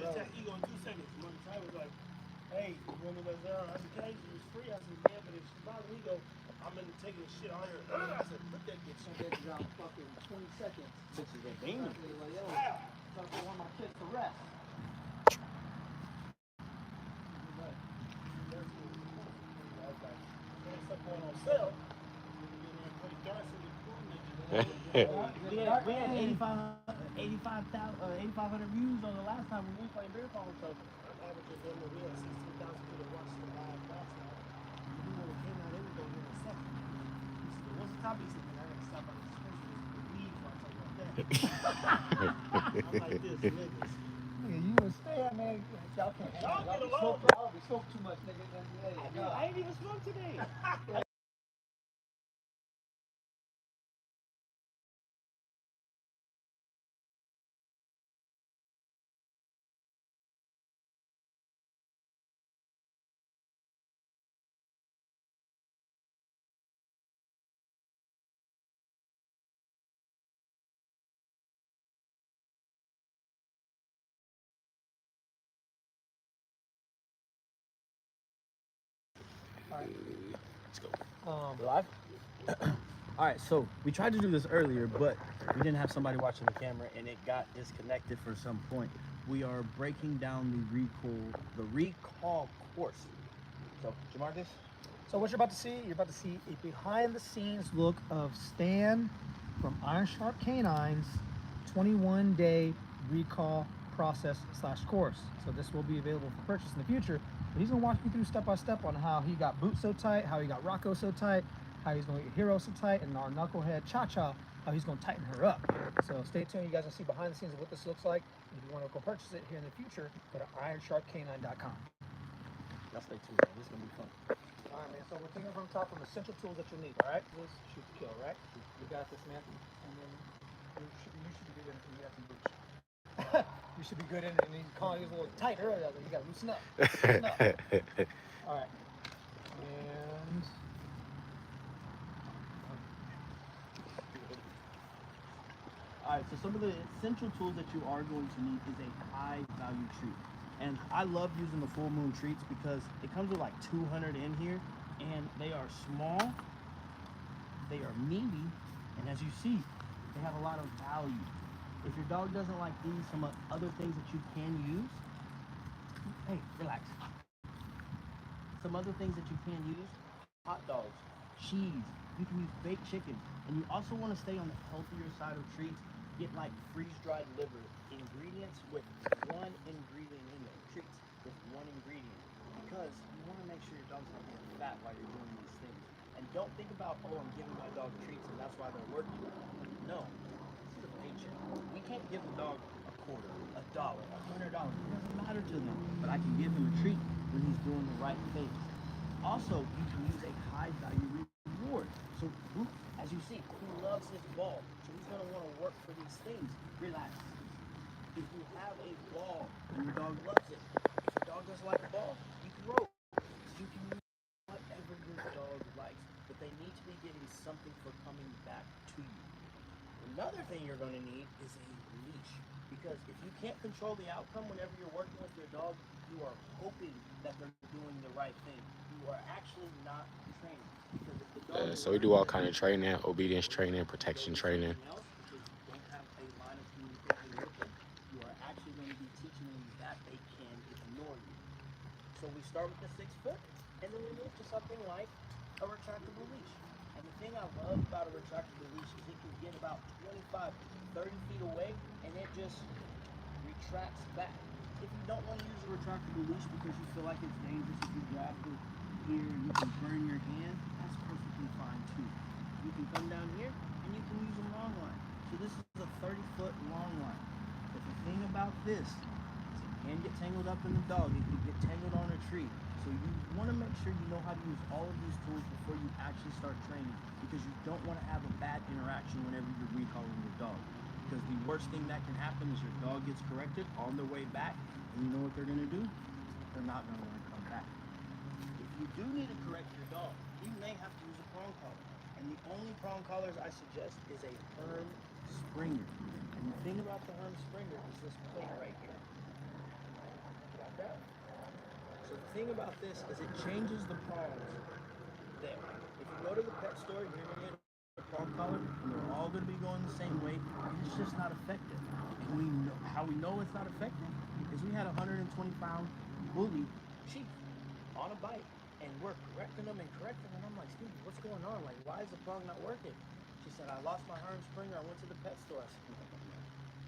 just text Ego in 2 seconds. Money Ty was like, hey, you want me to go down? I said, can I use it? It's free. I said, yeah, but if she's bothering me, go, I'm in taking the shit on her. I said, put that bitch in there around fucking 20 seconds. Bitch is a demon. Like, yo, so I want my kids to rest. We had 8,500 views on the last time we played beer pong. So I'm averaging them. We had 16,000 people watch the live last night. You know, it came out every day in a second. What's the topic? He said, I gotta stop on the scriptures with leaves or something like that. I'm like this, niggas. Nigga, you and Stan, man, y'all can't. Y'all get along. We smoke too much, nigga. I ain't even smoked today. Let's go. Live? Alright, so we tried to do this earlier, but we didn't have somebody watching the camera and it got disconnected for some point. We are breaking down the recall course. So, Jamarcus? So what you're about to see a behind the scenes look of Stan from Iron Sharp Canines 21-day recall process / course. So this will be available for purchase in the future, but he's gonna walk you through step by step on how he got Boot so tight, how he got Rocco so tight, how he's gonna get Hero so tight, and our knucklehead Cha-Cha, how he's gonna tighten her up. So stay tuned, you guys will see behind the scenes of what this looks like. If you want to go purchase it here in the future, go to ironsharpcanine.com. Y'all stay tuned, man. This is gonna be fun. All right, man. So we're taking from the top from essential tools that you need. All right, this shoot to kill. Right, you got this, man. And then you should be good in it. You got some boots. You should be good in it. And then you call you a little tight earlier. You got to loosen up. Loosen up. All right. And Alright, so some of the essential tools that you are going to need is a high value treat. And I love using the full moon treats because it comes with like 200 in here and they are small, they are meaty, and as you see, they have a lot of value. If your dog doesn't like these, some other things that you can use, hey, relax. Some other things that you can use, hot dogs, cheese, you can use baked chicken, and you also want to stay on the healthier side of treats. Get like freeze-dried liver, ingredients with one ingredient in there, treats with one ingredient, because you want to make sure your dog's not getting fat while you're doing these things. And don't think about, oh, I'm giving my dog treats and that's why they're working. No, this is a paycheck. We can't give the dog a quarter, $1, $100. It doesn't matter to them, but I can give him a treat when he's doing the right things. Also, you can use a high-value reward. So, as you see, he loves his ball, so he's going to want to work for these things. Relax. If you have a ball and your dog loves it, if your dog doesn't like a ball, you throw it. You can use whatever your dog likes, but they need to be getting something for coming back to you. Another thing you're going to need is a leash, because if you can't control the outcome whenever you're working with your dog, you are hoping that they're doing the right thing. You are actually not training. Because if the dog So we do all kind of training, obedience training, protection training. else, because you don't have a line of communication with them, you are actually going to be teaching them that they can ignore you. So we start with the 6 foot, and then we move to something like a retractable leash. And the thing I love about a retractable leash is it can get about 25, 30 feet away, and it just retracts back. If you don't want to use a retractable leash because you feel like it's dangerous, if you grab it here and you can burn your hand, that's perfectly fine too. You can come down here and you can use a long line. So this is a 30-foot long line. But the thing about this is it can get tangled up in the dog. It can get tangled on a tree. So you want to make sure you know how to use all of these tools before you actually start training, because you don't want to have a bad interaction whenever you're recalling your dog. Because the worst thing that can happen is your dog gets corrected on their way back, and you know what they're going to do? They're not going to want to come back. If you do need to correct your dog, you may have to use a prong collar. And the only prong collars I suggest is a Herm Springer. And the thing about the Herm Springer is this plate right here. the thing about this is it changes the prongs there. If you go to the pet store, you're going to get a prong collar, and they're all going to be going the same way, and it's just not effective. And we know how we know it's not effective is we had a 120-pound bully sheep on a bite, and we're correcting them, and I'm like, Stevie, what's going on? Like, why is the prong not working? She said, I lost my Herm Springer. I went to the pet store. I said, no.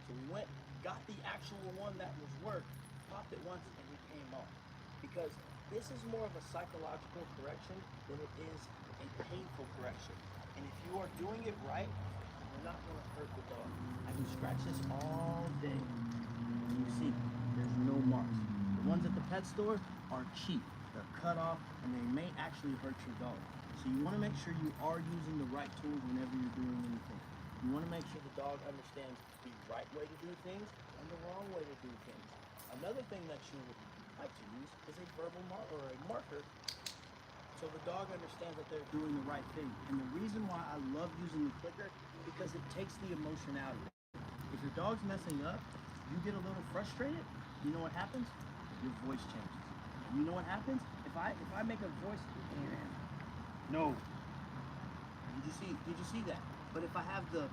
So we went, got the actual one that was worked, popped it once, and he came off. Because this is more of a psychological correction than it is a painful correction. And if you are doing it right, you're not going to hurt the dog. I can scratch this all day. And you see, there's no marks. The ones at the pet store are cheap. They're cut off, and they may actually hurt your dog. So you want to make sure you are using the right tools whenever you're doing anything. You want to make sure the dog understands the right way to do things and the wrong way to do things. Another thing that you would like to use is a verbal or a marker, so the dog understands that they're doing the right thing. And the reason why I love using the clicker, because it takes the emotion out of it. If your dog's messing up, you get a little frustrated, you know what happens? Your voice changes. And you know what happens? If I make a voice, no. Did you see that? But if I have the,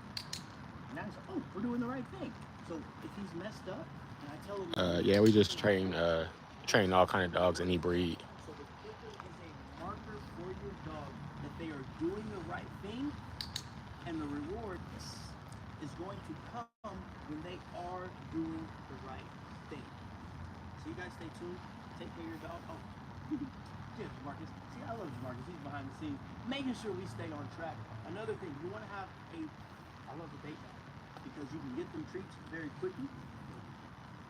now it's, oh, we're doing the right thing. So if he's messed up, and I tell him, Yeah, we just train all kind of dogs, any breed. so the clicker is a marker for your dog that they are doing the right thing, and the reward is going to come when they are doing the right thing. So you guys stay tuned. Take care of your dog. Oh, yeah, Marcus. See, I love Marcus. He's behind the scenes, making sure we stay on track. Another thing, you want to have I love the bait bag, because you can get them treats very quickly.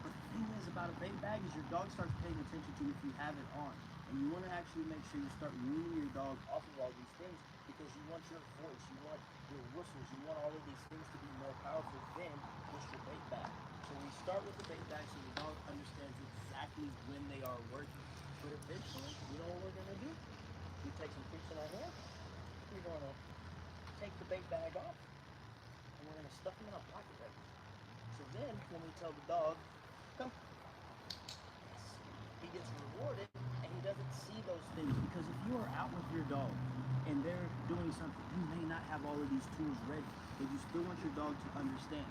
But the thing is about a bait bag is your dog starts paying attention to if you have it on. And you want to actually make sure you start weaning your dog off of all these things, because you want your voice, you want your whistles, you want all of these things to be more powerful than just your bait bag. So we start with the bait bag so the dog understands exactly when they are working. But eventually, you know what we're going to do? We take some treats in our hand, we're going to take the bait bag off, and we're going to stuff them in our pocket right now. So then, when we tell the dog, come, he gets rewarded, and he doesn't see those things. Because if you are out with your dog, and they're doing something, you may not have all of these tools ready, but you still want your dog to understand.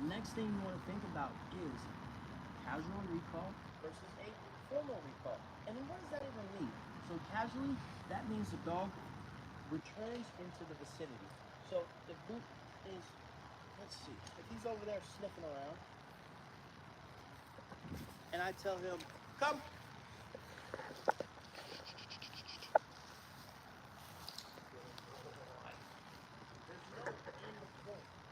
The next thing you want to think about is casual recall versus a formal recall. And then what does that even mean? So casually, that means the dog returns into the vicinity. So the boot is, let's see, if he's over there sniffing around, and I tell him, come.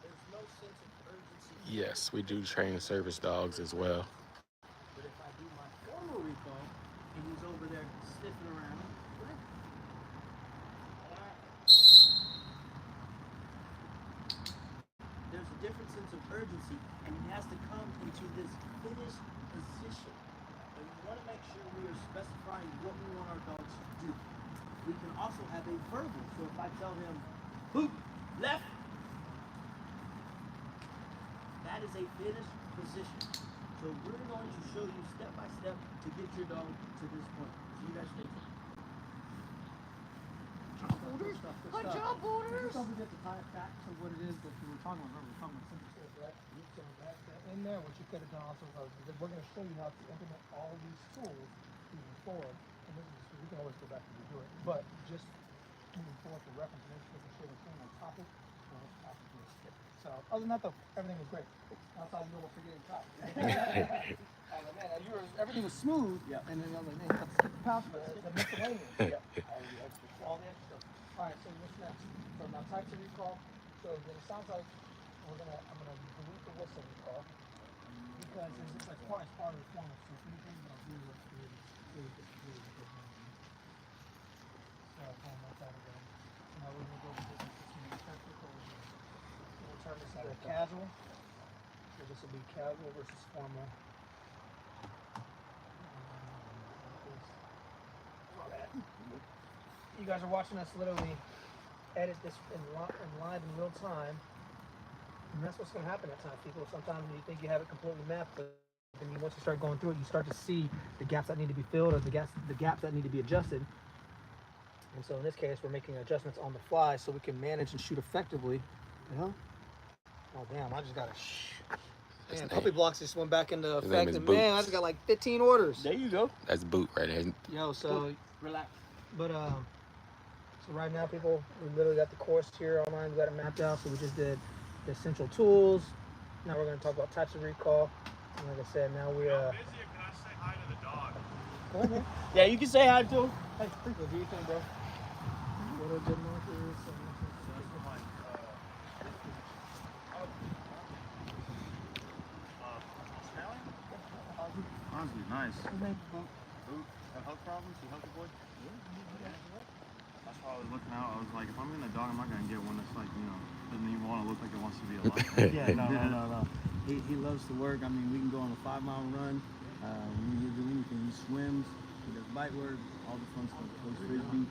There's no sense of urgency. Yes, we do train service dogs as well. But if I do my formal recall, and he's over there sniffing around, there's a different sense of urgency, and he has to come into this finished position. And we want to make sure we are specifying what we want our dogs to do. We can also have a verbal. So if I tell him, boot, left, that is a finished position. So we're going to show you step by step to get your dog to this point. So you guys stay tuned. Good job, Borders! Just don't forget to tie it back to what it is that we were talking about. Remember, we were talking about simple steps, right? So that's in there, what you could have done also was, we're going to show you how to implement all these tools moving forward. And this is, we can always go back and redo it, but just moving forward for reference, making sure the thing on topic, so other than that though, everything was great. Outside you know we're forgetting top. I was like, man, everything was smooth, yeah. And then I was like, man, you got the skip pouch, but the miscellaneous. Yeah. All the extra stuff. Alright, so what's next? So now types of recall. So then it sounds like I'm gonna delete the whistle recall, because it's as part of the format. So if anything I'll do is really good. So format that again. So now we're gonna go to this technical. We'll turn this into casual. So this will be casual versus formal. You guys are watching us literally edit this in live in real time. And that's what's going to happen at times, people. Sometimes you think you have it completely mapped, but And once you start going through it, you start to see the gaps that need to be filled or the gaps that need to be adjusted. And so in this case, we're making adjustments on the fly so we can manage and shoot effectively. You know? Oh damn! I just got a. Man, puppy blocks just went back into His name effect, is and man, I Boots. just got like 15 orders. There you go. That's boot right there. Yo, so Relax. but so right now, people, we literally got the course here online. We got it mapped out. So we just did the essential tools. Now we're going to talk about types of recall. And like I said, now we Can I say hi to the dog? Go ahead, man. Yeah, you can say hi to him. Hey, Sprinkle, do your thing, bro. What are good markers? Honestly, nice. His name's Boot. Boot, health problems? You healthy boy? Yeah. That's why I was looking out. I was like, if I'm getting a dog, I'm not gonna get one that's like, you know, doesn't even want to look like it wants to be alive. Yeah, no. He loves to work. I mean, we can go on a 5-mile run. We can do anything. He swims. He does bite work. All the fun stuff. Plays frisbee.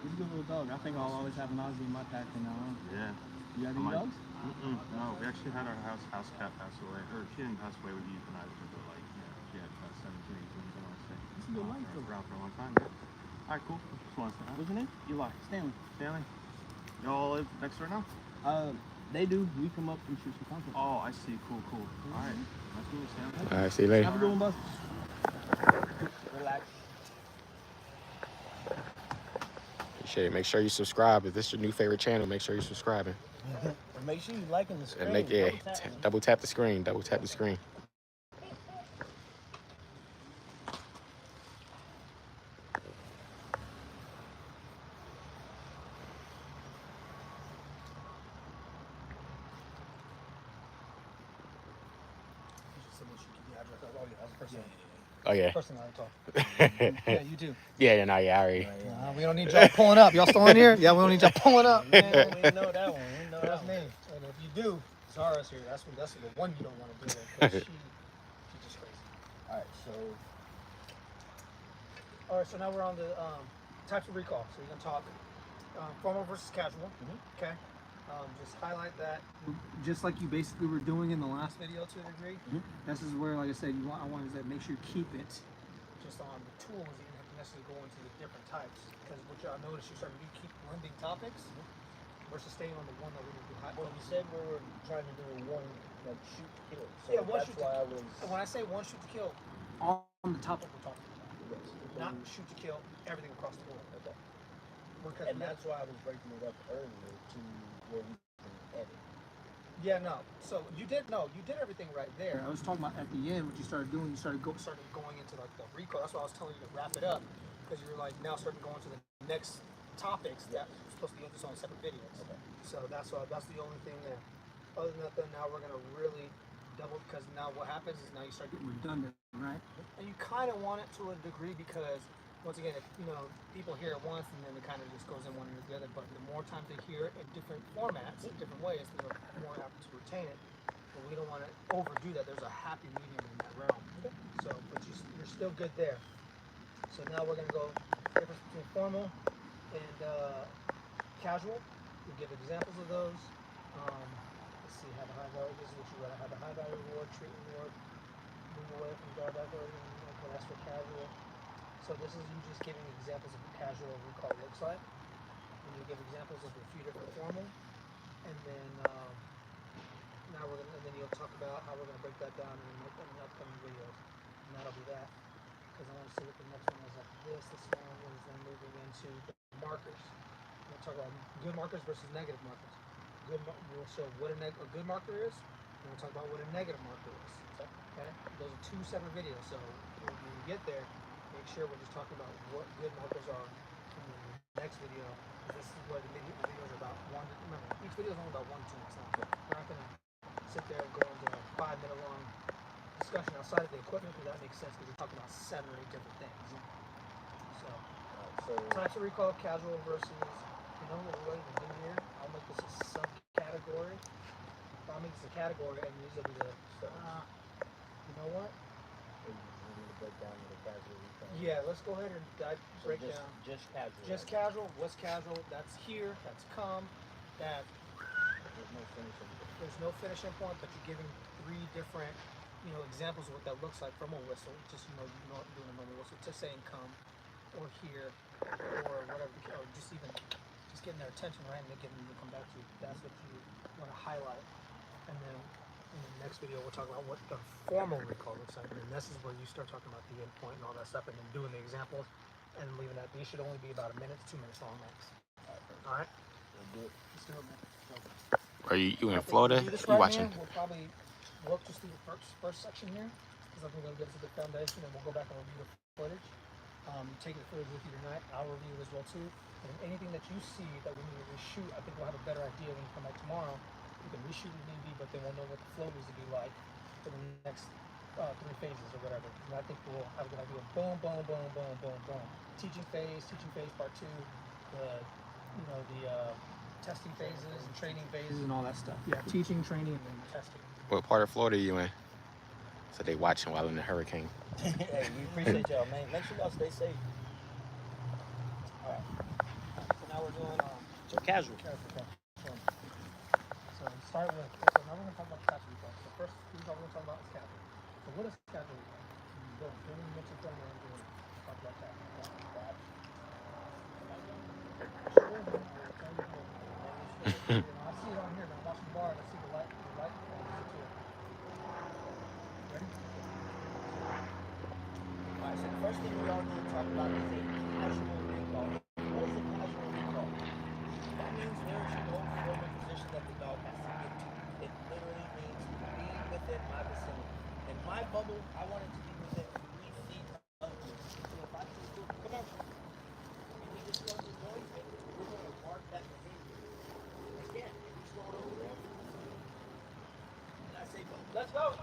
He's a good little dog. I think I'll always have an Aussie in my pack from now on. Yeah. You got any dogs? No, we actually had our house cat pass away. Or she didn't pass away, we euthanized her, but like, you know, she had 17, 18, I want to say. It's a good life, though. Around for a long time, yeah. Alright, cool. Just want to say hi. What's your name? Eli. Stanley. Stanley. Y'all live next door now? They do. We come up and shoot some content. Oh, I see. Cool. Alright. Nice to meet you, Stanley. All right, see you later. Have a good one, boss. Relax. Appreciate it. Make sure you subscribe. If this is your new favorite channel, make sure you're subscribing. And make sure you liking the screen. And make double tap the screen. Double tap the screen. Oh yeah. Personally, I talk. Yeah, you too. Yeah, no, yeah, I already. We don't need y'all pulling up. Y'all still in here? Yeah, we don't need y'all pulling up. We know that one. We know that That's one. me. And if you do, Zara's here. That's the one you don't want to do. Because she's just crazy. All right, so All right, so now we're on the types of recall. So you're gonna talk formal versus casual. Okay. Just highlight that, just like you basically were doing in the last video to a degree. This is where, like I said, I wanted to make sure you keep it just on the tools. You don't have to necessarily go into the different types, because what I noticed you keep blending topics versus staying on the one that we need to do. well, you said we were trying to do one like shoot to kill. So Yeah, one that's shoot why to I was. When I say one shoot to kill, on the topic we're talking about, not shoot to kill everything across the board. Okay. Because And that's why I was breaking it up earlier to where we can edit. Yeah, no. So you did everything right there. I was talking about at the end what you started doing. You started going into like the recall. That's why I was telling you to wrap it up, because you were like now starting to go into the next topics that you're supposed to be into on separate videos. Okay. So that's the only thing there. Other than that, then now we're gonna really double, because now what happens is now you start getting redundant, right? And you kind of want it to a degree, because once again, if, people hear it once and then it kind of just goes in one ear to the other. But the more times they hear it in different formats, in different ways, they're more apt to retain it. But we don't want to overdo that. There's a happy medium in that realm. So, but you're still good there. So now we're going to go difference between formal and casual. We give examples of those. Let's see, have a high value. This is what you got to have a high value reward, treat reward, move away from drawback order. Okay, that's for casual. So this is you just giving examples of what casual recall looks like. And you give examples of a few different formal. And then then you'll talk about how we're gonna break that down in upcoming videos. And that'll be that. Because I want to see what the next one is after this. This one is then moving into the markers. We'll talk about good markers versus negative markers. We'll show what a good marker is, and we'll talk about what a negative marker is. Okay? Those are two separate videos. So when we get there, make sure we're just talking about what good markers are in the next video. This is where the videos are about remember, each video is only about 1 to 2 minutes long. We're not going to sit there and go into a 5-minute long discussion outside of the equipment, because that makes sense, because we're talking about 7 or 8 different things. So, types of recall, casual versus, what we're going to do here, I'll make this a subcategory. I'll make this a category, and these will be the, you know what? Break down into casual recall. Yeah, let's go ahead and break down. Just casual. Just casual. What's casual? That's here. That's come. That There's no finishing. there's no finishing point, but you're giving 3 different, examples of what that looks like from a whistle. Just doing a normal whistle, just saying come, or here, or whatever, or just getting their attention, right, and getting them to come back to you. That's what you want to highlight. And then in the next video, we'll talk about what the formal recall looks like. And this is where you start talking about the endpoint and all that stuff, and then doing the examples and leaving that. These should only be about a minute to 2 minutes long max. All right. Let's do it. Let's do it, man. Are you in After Florida? we do this You right, watching? man, we'll probably work just through the first section here, because I think it'll get us a good foundation, and we'll go back and review the footage. Take the footage with you tonight. I'll review it as well too. And anything that you see that we need to reshoot, I think we'll have a better idea when we come back tomorrow. We can reshoot if need be, but then we'll know what the flow needs to be like for the next 3 phases or whatever. And I think we'll have a good idea. Boom, boom, boom, boom, boom, boom. Teaching phase part 2. The testing phases and training phases and all that stuff. Yeah, teaching, training, and then testing. What part of Florida are you in? So they watching while in the hurricane. Hey, we appreciate y'all, man. Make sure y'all stay safe. All right. So now we're doing so casual. So start with. So now we're going to talk about casual recall. So first, we're going to talk about is casual. So what is casual recall? Go. Mental training and doing. Talk about that. I see it on here, man. I'm watching the bar and I see the light. Ready? All right, so the first thing we all need to talk about is a casual recall. What is a casual recall? That means there is no formal position that the dog has to get to. It literally means be within my vicinity. In my bubble, I want it to be within 3 feet of me. So if I say, come on, and he just runs his noise, we're going to mark that behavior. Again, if he's going over there, and I say, let's go. And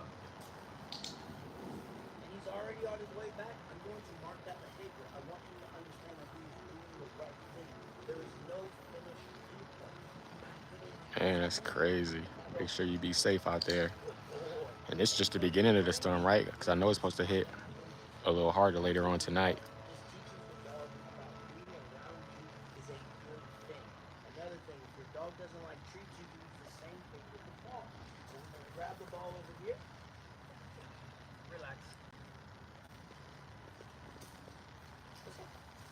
he's already on his way back, I'm going to mark that behavior. I want you to understand that he's doing the right thing. There is no finished viewpoint. Man, that's crazy. Make sure you be safe out there. And this is just the beginning of the storm, right? Because I know it's supposed to hit a little harder later on tonight. Just teaching the dog about being around you is a good thing. Another thing, if your dog doesn't like treats, you can use the same thing with the ball. So we're going to grab the ball over here. Relax.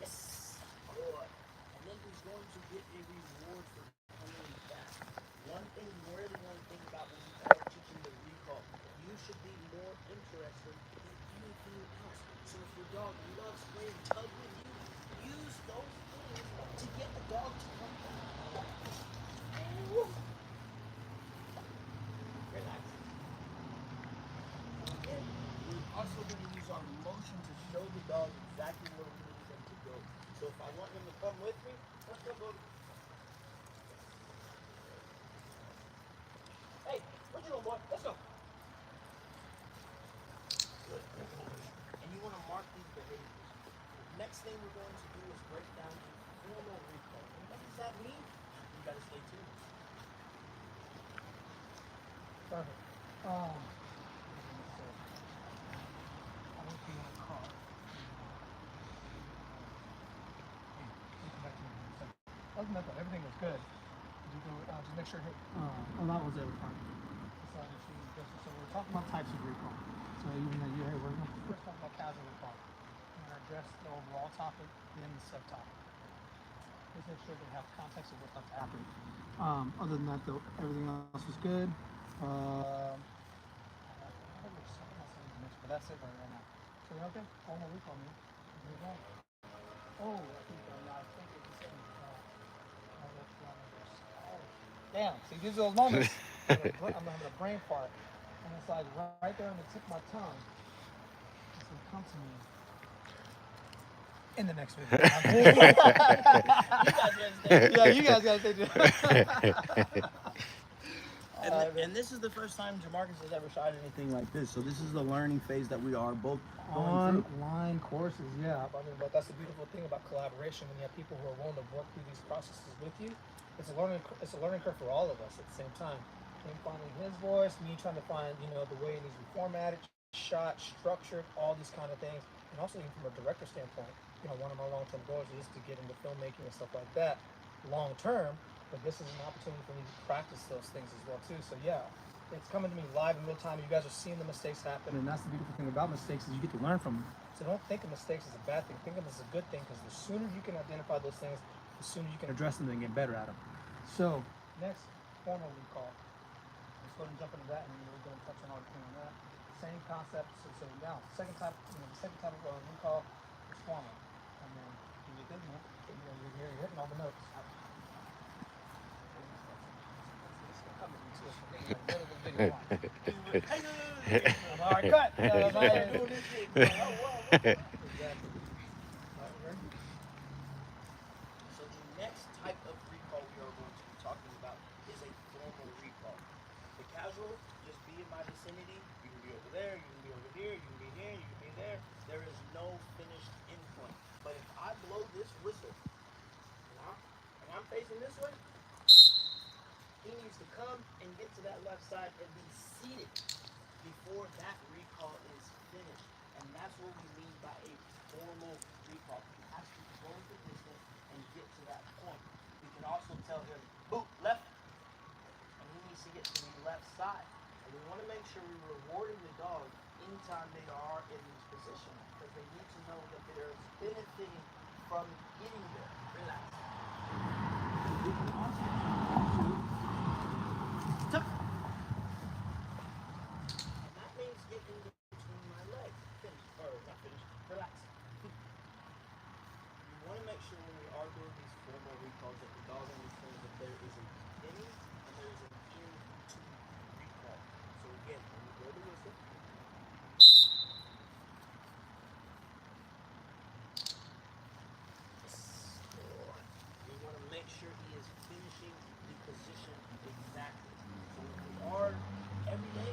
Yes. Good. And then he's going to get a reward for coming back. One thing you really want to think about when you are teaching the recall, you should be more interested in anything else. So if your dog loves playing tug with you, use those things to get the dog to come back. Relax. And we're also going to use our motion to show the dog exactly where we need them to go. So if I want him to come with me, let's go, buddy. Hey, where'd you go, boy? Let's go. Good. And you want to mark these behaviors. Next thing we're going to do is break down a formal recall. And what does that mean? You got to stay tuned. Perfect. I won't be in a car. Other than that, though, everything was good. You go, just make sure hit. A lot was every time. So we're talking about types of recall. So even though you're here, we're going to first talk about casual recall. We're going to address the overall topic, then the subtopic. Just make sure they have context of what's about to happen. Other than that, though, everything else was good. But that's it right now. So okay, formal recall, man. Move on. Oh, I think it's the same. Damn, see, these are those moments. I'm having a brain fart. And it's like right there on the tip of my tongue. It's going to come to me in the next video. You guys got to stay tuned. And this is the first time Jamarcus has ever shot anything like this. So this is the learning phase that we are both going through. Online courses, yeah. But that's the beautiful thing about collaboration. When you have people who are willing to work through these processes with you, it's a learning curve for all of us at the same time. Him finding his voice, me trying to find the way it needs to be formatted, shot, structured, all these kind of things, and also even from a director standpoint. One of my long-term goals is to get into filmmaking and stuff like that long term. But this is an opportunity for me to practice those things as well too. So yeah, it's coming to me live in real time. You guys are seeing the mistakes happen, and that's the beautiful thing about mistakes is you get to learn from them. So don't think of mistakes as a bad thing. Think of them as a good thing, because the sooner you can identify those things, the sooner you can address them and get better at them. So next, formal recall. Let's go ahead and jump into that, and then we're going to touch on everything on that. Same concept. So now, the second type of recall is formal. And then you get good, man. You're hitting all the notes. All right, cut. So the next type of recall we are going to be talking about is a formal recall. The casual, just be in my vicinity. You can be over there, you can be over here, you can be here, you can be there. There is no finished endpoint. But if I blow this whistle and I'm facing this way, he needs to come and get to that left side and be seated before that recall is finished. And that's what we mean by a formal recall. He has to go the distance and get to that point. We can also tell him, boot left, and he needs to get to the left side. And we want to make sure we're rewarding the dog anytime they are in these positions, because they need to know that they're benefiting from getting there. Relax. We can also tuck. And that means get in between my legs. Finish, or not finish, relax. You want to make sure when we are doing these formal recalls that the dog understands that there is a beginning and there is an end to recall. So again, when we blow the whistle, we want to make sure he is finishing the position exactly. So if we are every day,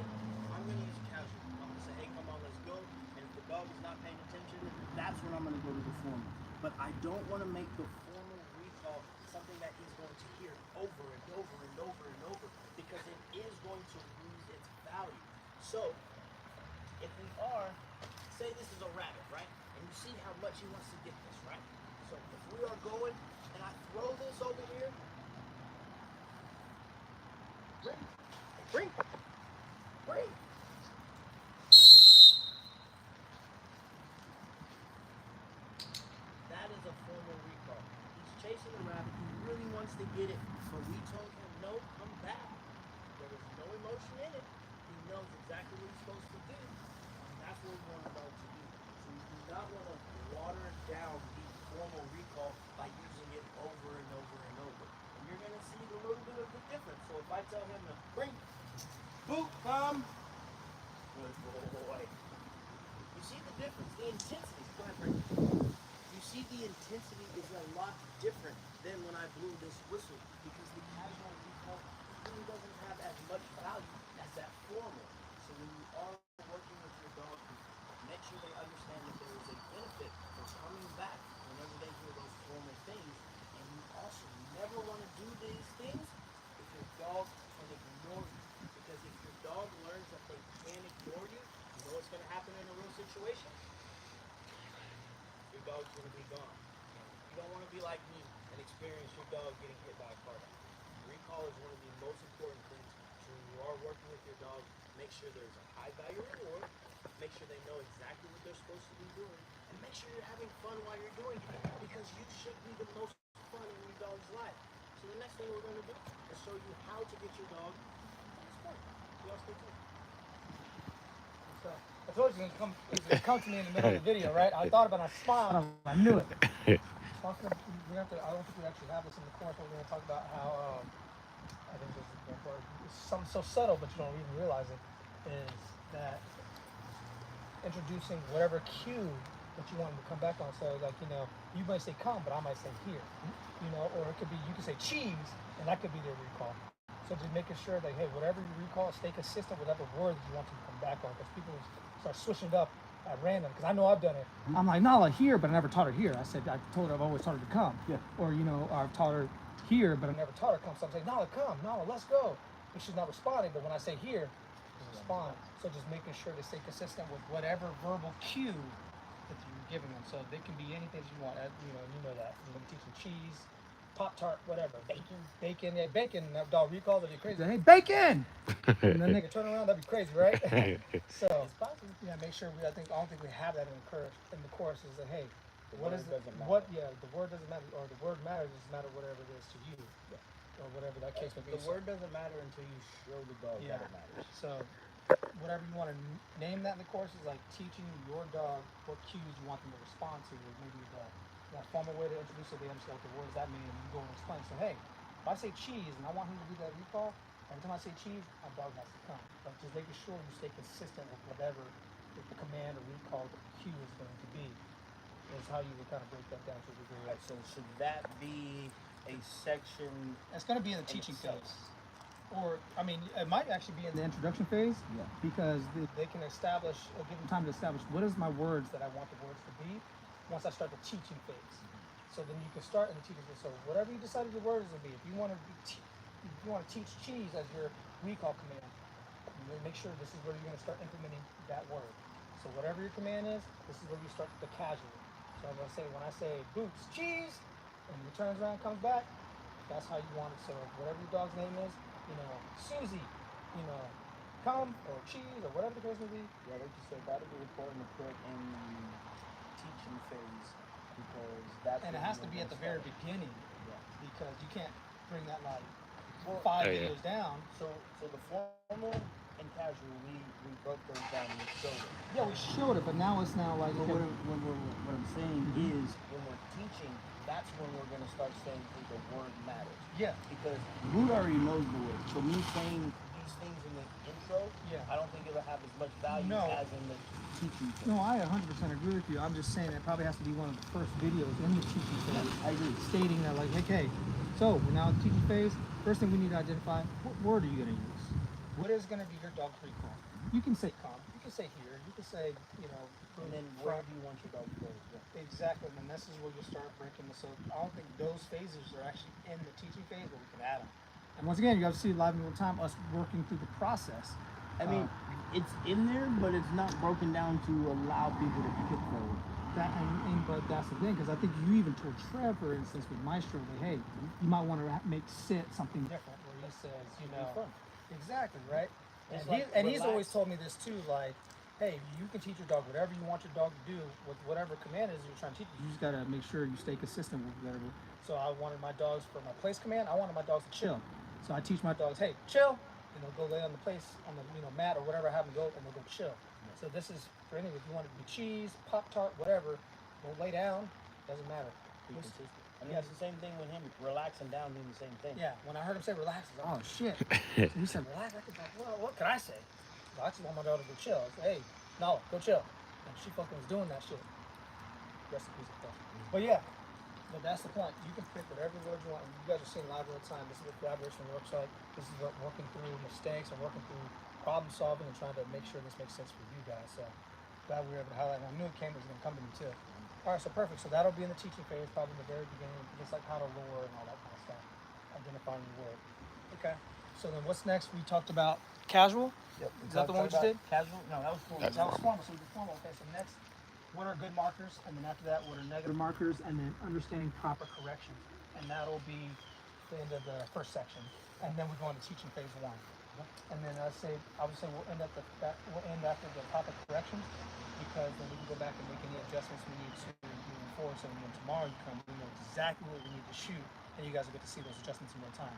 I'm going to use casual. I'm going to say, hey, come on, let's go. And if the dog is not paying attention, that's when I'm going to go to the formal. But I don't want to make the formal recall something that he's going to hear over and over and over and over, because it is going to lose its value. So if we are, say this is a rabbit, right? And you see how much he wants to get this, right? So if we are going and I throw this over here, bring. That is a formal recall. He's chasing a rabbit. He really wants to get it, but we told him, no, come back. There is no emotion in it. He knows exactly what he's supposed to do. And that's what we want a dog to do. So we do not want to water down the formal recall by using it over and over and over. And you're going to see a little bit of the difference. So if I tell him to bring, boot, come, good boy. You see the difference, the intensity. Go ahead, bring. You see the intensity is a lot different than when I blew this whistle, because the casual recall really doesn't have as much value as that formal. So when you are working with your dog, make sure they understand that there is a benefit for coming back whenever they hear those formal things. And you also never want to do these things if your dog can ignore you. Because if your dog learns that they can ignore you, you know what's going to happen in a real situation? Your dog's going to be gone. You don't want to be like me and experience your dog getting hit by a car. Recall is one of the most important things. So when you are working with your dog, make sure there's a high value reward, make sure they know exactly what they're supposed to be doing, and make sure you're having fun while you're doing it, because you should be the most fun in your dog's life. So the next thing we're going to do is show you how to get your dog to the sport. You all stay tuned. So, I told you it was gonna come to me in the middle of the video, right? I thought about it, I smiled, I knew it. Talking about, I don't think we actually have this in the course, but we're going to talk about how, I think this is important. It's something so subtle, but you don't even realize it, is that introducing whatever cue that you want them to come back on. So, like, you know, you might say come, but I might say here, you know, or it could be, you could say cheese, and that could be their recall. So just making sure that, hey, whatever you recall, stay consistent with whatever word that you want them to come back on, because people start switching it up at random, because I know I've done it. I'm like, Nala, here, but I never taught her here. I said, I told her I've always taught her to come. Yeah. Or, you know, I've taught her here, but I never taught her come. So I'm saying, Nala, come, Nala, let's go. But she's not responding, but when I say here, she's responding. So just making sure to stay consistent with whatever verbal cue that you're giving them. So they can be anything that you want. You know that. You can teach them cheese, Pop-Tart, whatever. Bacon, yeah, bacon. That dog recalls, that'd be crazy. Hey, bacon! And then they could turn around, that'd be crazy, right? So, yeah, make sure I don't think we have that in the course is that, hey, what is it? The word doesn't matter, or the word matters, doesn't matter whatever it is to you, or whatever that case may be. The word doesn't matter until you show the dog that it matters. So, whatever you want to name that in the course is like teaching your dog what cues you want them to respond to. Maybe that formal way to introduce it, they understand what does that mean, and you go and explain. So, hey, if I say cheese and I want him to do that recall, every time I say cheese, my dog has to come. But just making sure you stay consistent with whatever the command or recall cue is going to be. Is how you would kind of break that down to a degree. Right, so should that be a section? It's going to be in the teaching phase. Or, I mean, it might actually be in the introduction phase, because they can establish, or give them time to establish what is my words that I want the words to be once I start the teaching phase. So then you can start in the teaching phase. So whatever you decided your words will be, if you want to teach cheese as your recall command, make sure this is where you're going to start implementing that word. So whatever your command is, this is where you start the casual. So I'm going to say, when I say boots, cheese, and he turns around and comes back, that's how you want it. So whatever your dog's name is, Susie, come, or cheese, or whatever the case may be. Yeah, like you said, that'll be important to put in the teaching phase, because that's. And it has to be at the very beginning, because you can't bring that like 5 videos down. So the formal and casual, we broke those down and showed it. Yeah, we showed it, but now it's like. But what I'm saying is, when we're teaching, that's when we're going to start saying the word matters. Yeah. Because Root already knows the word. So me saying these things in the intro, I don't think it'll have as much value as in the teaching phase. No, I 100% agree with you. I'm just saying it probably has to be one of the first videos in the teaching phase. I agree. Stating that, like, okay, so we're now in the teaching phase. First thing we need to identify, what word are you going to use? What is going to be your dog's recall? You can say calm. You can say here. You can say, and then where do you want your dog to go? Exactly, and this is where you start breaking this. So I don't think those phases are actually in the teaching phase, but we can add them. And once again, you got to see live in real time us working through the process. I mean, it's in there, but it's not broken down to allow people to kick forward. But that's the thing, because I think you even told Trev, for instance, with Maestro, that hey, you might want to make sit something different, where he says, exactly, right? And he's always told me this too, like, hey, you can teach your dog whatever you want your dog to do with whatever command is you're trying to teach. You just got to make sure you stay consistent with whatever. So I wanted my dogs, for my place command, I wanted my dogs to chill. So I teach my dogs, hey, chill, go lay on the place, on the mat or whatever I have them go, and they'll go chill. So this is for any, if you want it to be cheese, Pop-Tart, whatever, don't lay down, doesn't matter. Be consistent. I mean, it's the same thing with him, relaxing down, doing the same thing. Yeah, when I heard him say relax, I was like, oh shit. So he said relax, I was like, well, what could I say? So I just want my daughter to go chill. I said, hey, no, go chill. And she fucking was doing that shit. Rest in peace, of course. But yeah, that's the point. You can pick whatever word you want. And you guys are seeing live real time. This is what collaboration looks like. This is what working through mistakes and working through problem solving and trying to make sure this makes sense for you guys. So glad we were able to highlight. And I knew Cam was going to come to me too. All right, so perfect. So that'll be in the teaching phase, probably in the very beginning, just like how to lure and all that kind of stuff. Identifying the word. Okay. So then what's next? We talked about casual. Yep. Is that the one we just did? Casual? No, that was formal. That was formal. So we did formal. Okay, so next, what are good markers? And then after that, what are negative markers? And then understanding proper corrections. And that'll be the end of the first section. And then we go into teaching phase 1. And then I would say we'll end after the proper corrections, because then we can go back and make any adjustments we need to moving forward. So when tomorrow you come, we know exactly what we need to shoot, and you guys will get to see those adjustments in real time.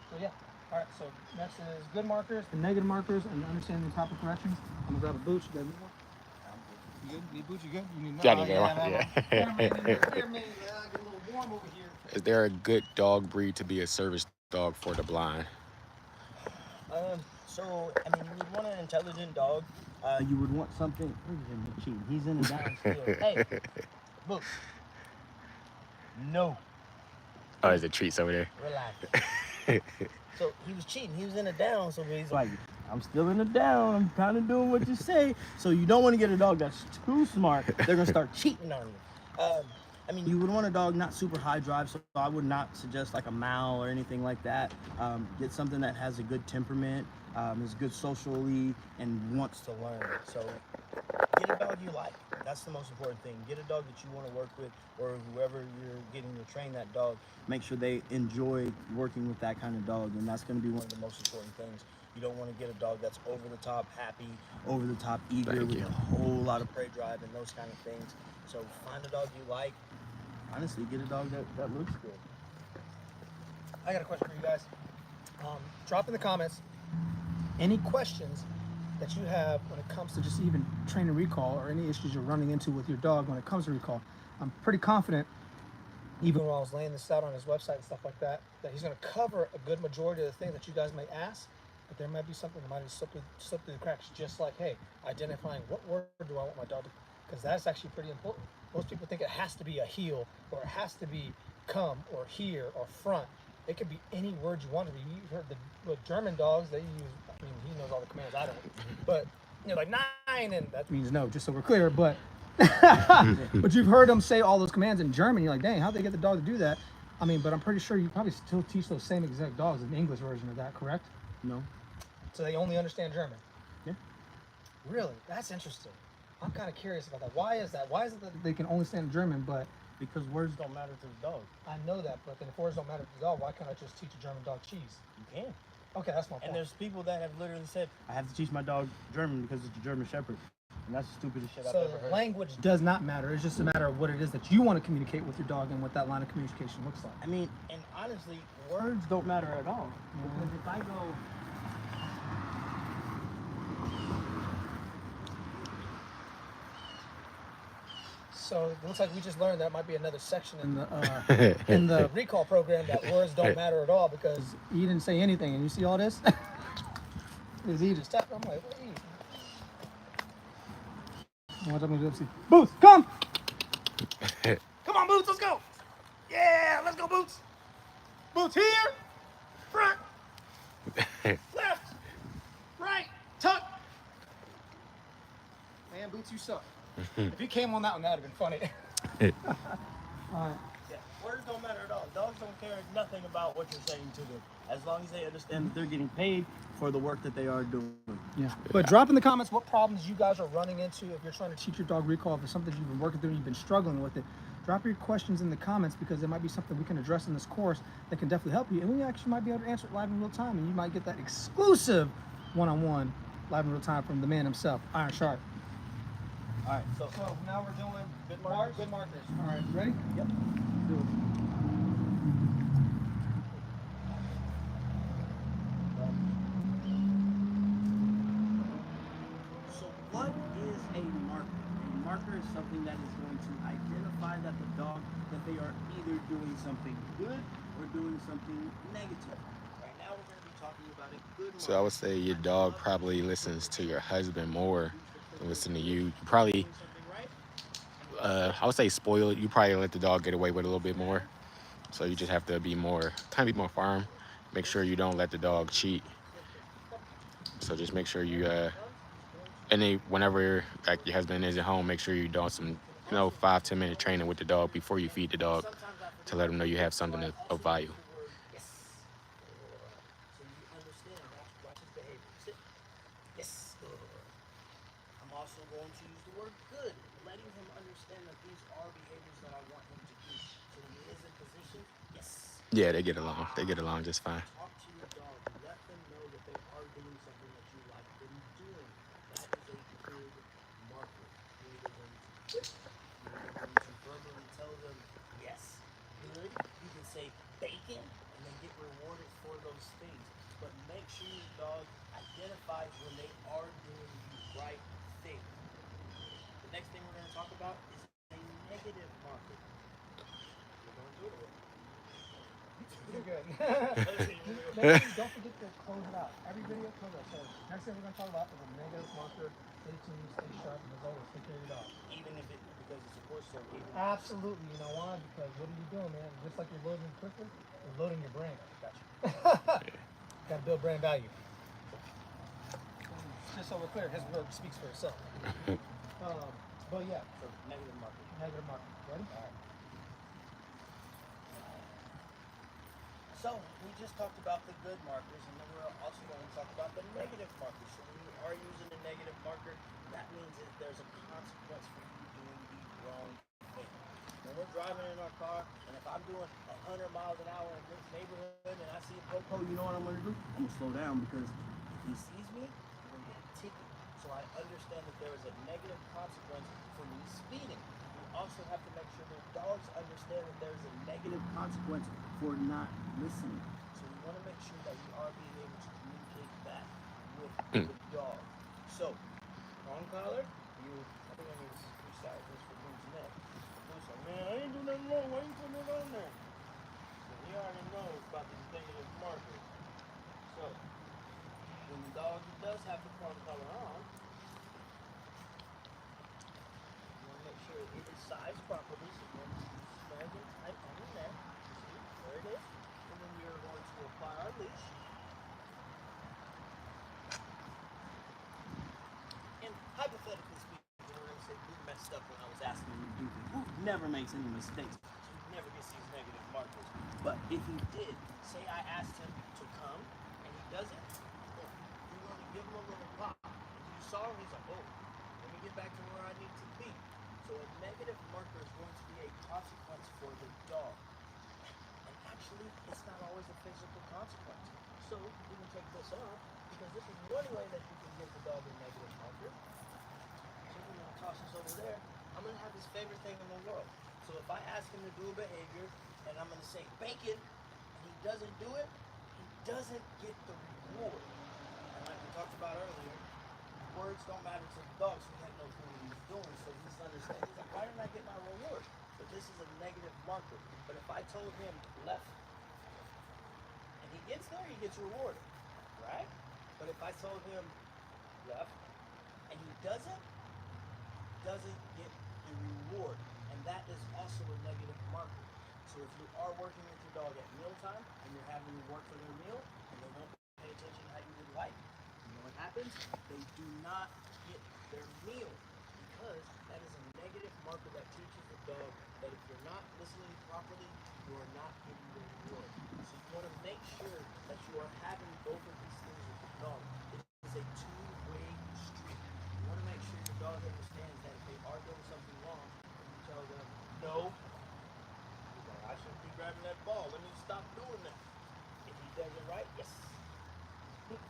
So yeah. All right, so next is good markers, and negative markers, and understanding the proper corrections. I'm gonna grab a boot. You got any more? You good? Need boots? You good? You need Got it, Get a little warm over here. Is there a good dog breed to be a service dog for the blind? So, I mean, you would want an intelligent dog. You would want something. Look at him cheating. He's in the down still. Hey, look. No. Oh, there's a treats over there. Relax. So he was cheating. He was in a down. So he's like, I'm still in the down. I'm kind of doing what you say. So you don't want to get a dog that's too smart. They're gonna start cheating on you. I mean, you would want a dog not super high drive, so I would not suggest like a Mal or anything like that. Get something that has a good temperament, is good socially, and wants to learn. So get a dog you like. That's the most important thing. Get a dog that you want to work with, or whoever you're getting to train that dog. Make sure they enjoy working with that kind of dog, and that's going to be one of the most important things. You don't want to get a dog that's over the top happy, over the top eager, Thank with you. a whole lot of prey drive and those kind of things. So find a dog you like. Honestly, get a dog that looks good. I got a question for you guys. Drop in the comments any questions that you have when it comes to just even training recall, or any issues you're running into with your dog when it comes to recall. I'm pretty confident, even when I was laying this out on his website and stuff like that, that he's going to cover a good majority of the things that you guys may ask, but there might be something that might have slipped through the cracks, just like, hey, identifying what word do I want my dog to, because that's actually pretty important. Most people think it has to be a heel, or it has to be come, or here, or front. It could be any word you want to be. You've heard the German dogs, they use, I mean, he knows all the commands, I don't. But, you know, like 9, and that means no, just so we're clear. But but you've heard them say all those commands in German. You're like, dang, how'd they get the dog to do that? I mean, but I'm pretty sure you probably still teach those same exact dogs in the English version of that, correct? No. So they only understand German? Yeah. Really? That's interesting. I'm kind of curious about that. Why is that? Why is it that they can only stand German, but... Because words don't matter to the dog. I know that, but then if words don't matter to the dog, why can't I just teach a German dog cheese? You can. Okay, that's my point. And there's people that have literally said, I have to teach my dog German because it's a German Shepherd. And that's the stupidest shit I've ever heard. Language does not matter. It's just a matter of what it is that you want to communicate with your dog and what that line of communication looks like. I mean, and honestly, words don't matter at all. Because if I go... So it looks like we just learned that might be another section in the recall program, that words don't matter at all, because he didn't say anything. And you see all this? Is he just tapping? I'm like, what are you? What I'm gonna do? Boots, come! Come on, Boots, let's go! Yeah, let's go, Boots! Boots here, front, left, right, tuck. Man, Boots, you suck. If you came on that one, that would have been funny. All right. Yeah, words don't matter at all. Dogs don't care nothing about what you're saying to them, as long as they understand that they're getting paid for the work that they are doing. Yeah. But drop in the comments what problems you guys are running into if you're trying to teach your dog recall. If it's something you've been working through and you've been struggling with it, drop your questions in the comments, because there might be something we can address in this course that can definitely help you. And we actually might be able to answer it live in real time, and you might get that exclusive one-on-one live in real time from the man himself, Iron Shark. All right, so now we're doing good markers. Good markers. All right, ready? Yep. Do it. So what is a marker? A marker is something that is going to identify that the dog, that they are either doing something good or doing something negative. Right now we're going to be talking about a good marker. So I would say your dog probably listens to your husband more than listen to you. You probably, I would say spoil it. You probably let the dog get away with a little bit more. So you just have to be more firm. Make sure you don't let the dog cheat. So just make sure you, and then whenever like your husband isn't home, make sure you're doing some, 5-10 minute training with the dog before you feed the dog, to let them know you have something of value. Yes. So you understand. Watch his behavior. Sit. Yes. I'm also going to use the word good, letting him understand that these are behaviors that I want him to do. So when he is in position, yes. Yeah, they get along. They get along just fine. Talk to your dog. Let them know that they are doing something that you like them doing. That is a good marker. You're either going to verbally tell them, yes, good. You can say bacon and then get rewarded for those things. But make sure your dog identifies when they are doing the right thing. The next thing we're going to talk about is a negative marker. We're going to do it. You're good. Don't forget to close it out. Every video, close it out. So next thing we're going to talk about is a negative marker. Stay tuned, stay sharp, and as always, take care of your dog. Even if it, because it's a course, so even. Absolutely. You know why? Because what are you doing, man? Just like you're loading quickly, you're loading your brand. Gotcha. Got to build brand value. Just so we're clear, his word speaks for itself. But yeah, So negative marker. negative marker. Ready? All right. So we just talked about the good markers, and then we're also going to talk about the negative markers. So when you are using a negative marker, that means that there's a consequence for you doing driving in our car, and if I'm doing 100 miles an hour in this neighborhood and I see a popo, you know what I'm gonna do? I'm gonna slow down because if he sees me, I'm gonna get a ticket. So I understand that there is a negative consequence for me speeding. We also have to make sure that dogs understand that there's a negative consequence for not listening. So we want to make sure that we are being able to communicate that with the dog. So, wrong collar, I think I need to resize this for Boo's neck. Boo's like, man, I ain't do nothing wrong. Why you putting it on there? So he already knows about these negative markers. So, when the dog does have the prong collar on, you want to make sure it is sized properly. So you want to snag it tight on the neck. See, there it is. And then we are going to apply our leash. And hypothetically speaking, we're going to say Boo messed up when I was asking him to do things. Boo never makes any mistakes. So he never gets these negative markers. But if he did, say I asked him to come and he doesn't, well, you're going to give him a little pop. If you saw him, he's like, oh, let me get back to where I need to be. So a negative marker is going to be a consequence for the dog. And actually, it's not always a physical consequence. So you can take this off because this is one way that you can give the dog a negative marker. So we're going to toss this over there. I'm going to have his favorite thing in the world. So if I ask him to do a behavior and I'm going to say bacon and he doesn't do it, he doesn't get the reward. And like we talked about earlier, words don't matter to the dog, so he had no clue what he was doing. So he's understanding. He's like, why didn't I get my reward? But this is a negative marker. But if I told him left and he gets there, he gets rewarded, right? But if I told him left and he doesn't get the reward. And that is also a negative marker. So if you are working with your dog at mealtime and you're having them work for their meal and they don't pay attention how you would like, you know what happens? They do not get their meal because that is a negative marker that teaches the dog that if you're not listening properly, you are not getting the reward. So you want to make sure that you are having both of these things with the dog. It is a two-way street. You want to make sure your dog understands that if they are doing something wrong, you tell them, no, I shouldn't be grabbing that ball. Let me stop doing that. If he does it right, yes. Yeah.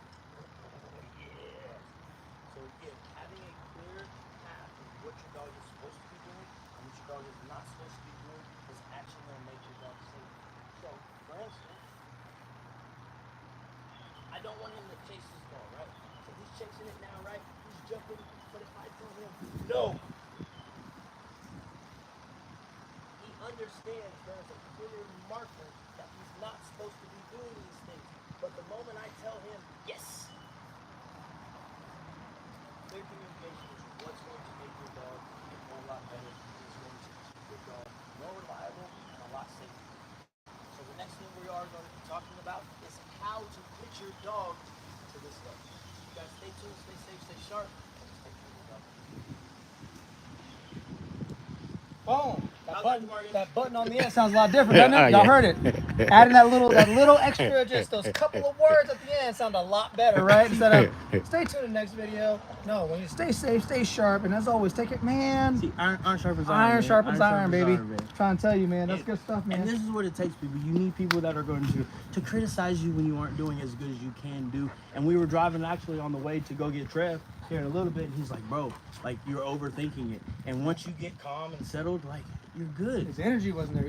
So again, having a clear path of what your dog is supposed to be doing and what your dog is not supposed to be doing is actually going to make your dog safe. So, for instance, I don't want him to chase this ball, right? So he's chasing it now, right? He's jumping, but if I tell him, no, he understands there's a clear marker that he's not supposed to be doing these things. But the moment I tell him, yes, clear communication is what's going to make your dog a whole lot better. It's going to keep your dog more reliable and a lot safer. So the next thing we are going to be talking about is how to put your dog to this level. You guys stay tuned, stay safe, stay sharp, and stay tuned with us. Boom. How's that, Morgan? That button on the end sounds a lot different, doesn't it? Y'all heard it. Adding that little extra, just those couple of words at the end sound a lot better, right? Instead of stay tuned to the next video. No, when you stay safe, stay sharp, and as always, take it, man. See, iron sharpens iron. Iron man. sharpens iron, baby. man. Trying to tell you, man. That's good stuff, man. And this is what it takes, people. You need people that are going to criticize you when you aren't doing as good as you can do. And we were driving actually on the way to go get Trev here in a little bit, and he's like, bro, like, you're overthinking it. And once you get calm and settled, like, you're good. His energy wasn't there.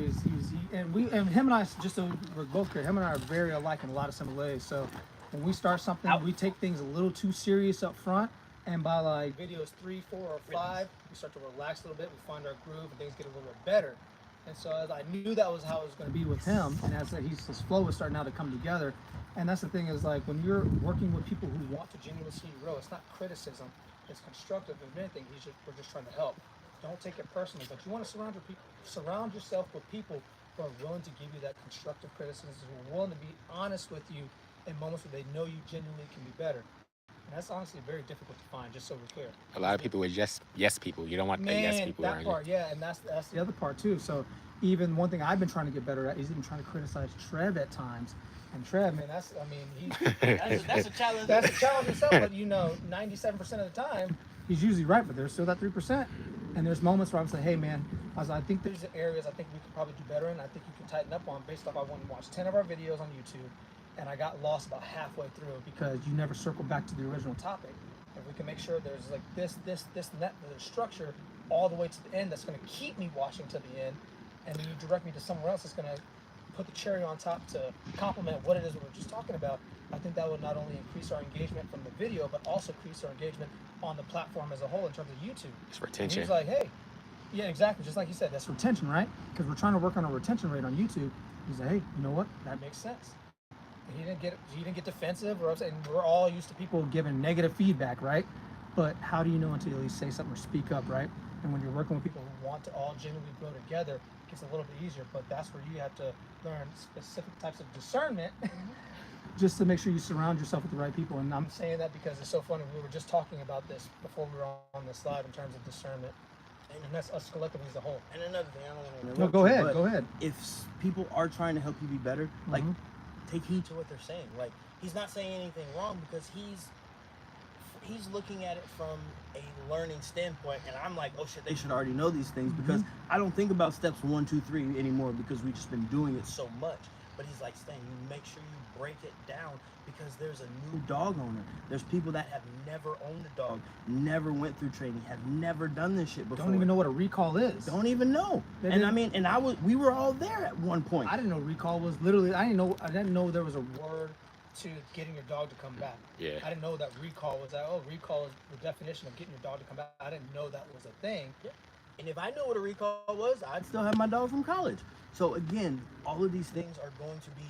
And him and I, just so we're both clear, him and I are very alike in a lot of similarities. So when we start something, we take things a little too serious up front. And by like videos 3, 4, or 5, we start to relax a little bit. We find our groove, and things get a little bit better. And so as I knew that was how it was going to be with him, and as his flow was starting now to come together. And that's the thing is, like, when you're working with people who want to genuinely see you grow, it's not criticism, it's constructive. If anything, we're just trying to help. Don't take it personally, but you want to surround yourself with people who are willing to give you that constructive criticism, who are willing to be honest with you in moments where they know you genuinely can be better. And that's honestly very difficult to find, just so we're clear. A lot of people with yes people. You don't want the yes people that around part, you. yeah, and that's the other part too. So even one thing I've been trying to get better at is even trying to criticize Trev at times. And Trev, man, that's That's a challenge. That's a challenge itself, but 97% of the time, he's usually right, but there's still that 3%. And there's moments where I'm saying, hey, man, I think there's areas I think we could probably do better in. I think you can tighten up on based off I went and watched 10 of our videos on YouTube, and I got lost about halfway through because you never circle back to the original topic. If we can make sure there's like this, and that, there's structure all the way to the end that's going to keep me watching to the end, and then you direct me to somewhere else that's going to put the cherry on top to complement what it is we were just talking about. I think that would not only increase our engagement from the video, but also increase our engagement on the platform as a whole in terms of YouTube. It's retention. He's like, hey, yeah, exactly. Just like you said, that's retention, right? Because we're trying to work on a retention rate on YouTube. He's like, hey, you know what? That makes sense. And he didn't get defensive or upset. And we're all used to people giving negative feedback, right? But how do you know until you at least say something or speak up, right? And when you're working with people who want to all genuinely grow together, it gets a little bit easier. But that's where you have to learn specific types of discernment just to make sure you surround yourself with the right people. And I'm saying that because it's so funny. We were just talking about this before we were on this live in terms of discernment. And that's us collectively as a whole. And another thing, I don't want to interrupt. No, go you, ahead. but Go ahead. If people are trying to help you be better, like Mhm. take heed to what they're saying. Like he's not saying anything wrong because he's looking at it from a learning standpoint, and I'm like, oh shit, they should already know these things because I don't think about steps 1, 2, 3 anymore because we've just been doing it so much. But he's like saying, you make sure you break it down because there's a new dog owner. There's people that have never owned a dog, never went through training, have never done this shit before. Don't even know what a recall is. Don't even know. They And didn't- I mean, and we were all there at one point. I didn't know recall was literally. I didn't know there was a word to getting your dog to come back. Yeah. I didn't know that recall was that. Oh, recall is the definition of getting your dog to come back. I didn't know that was a thing. And if I know what a recall was, I'd still have my dog from college. So again, all of these things are going to be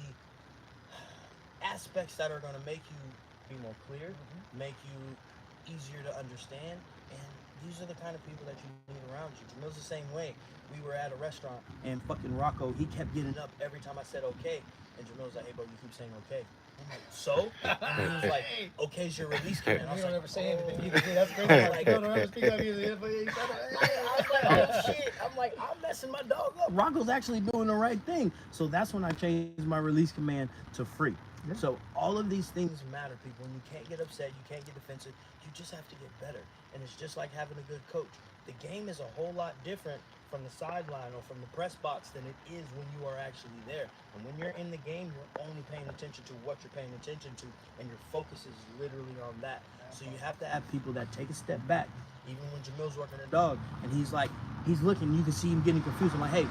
aspects that are going to make you be more clear, make you easier to understand, and these are the kind of people that you need around you. Jamil's the same way. We were at a restaurant, and fucking Rocco, he kept getting up every time I said okay, and Jamil's like, hey bro, you keep saying okay. I'm like, so? And he was like, okay's your release command. I was You don't like, ever say anything oh. either. Dude, that's crazy. Like, Like, don't ever speak up either. I was like, oh shit. I'm like, I'm messing my dog up. Rocco's actually doing the right thing. So that's when I changed my release command to free. Yeah. So all of these things matter, people. And you can't get upset. You can't get defensive. You just have to get better. And it's just like having a good coach. The game is a whole lot different from the sideline or from the press box than it is when you are actually there. And when you're in the game, you're only paying attention to what you're paying attention to, and your focus is literally on that. So you have to have people that take a step back. Even when Jamil's working a dog, and he's like, he's looking, you can see him getting confused. I'm like, hey,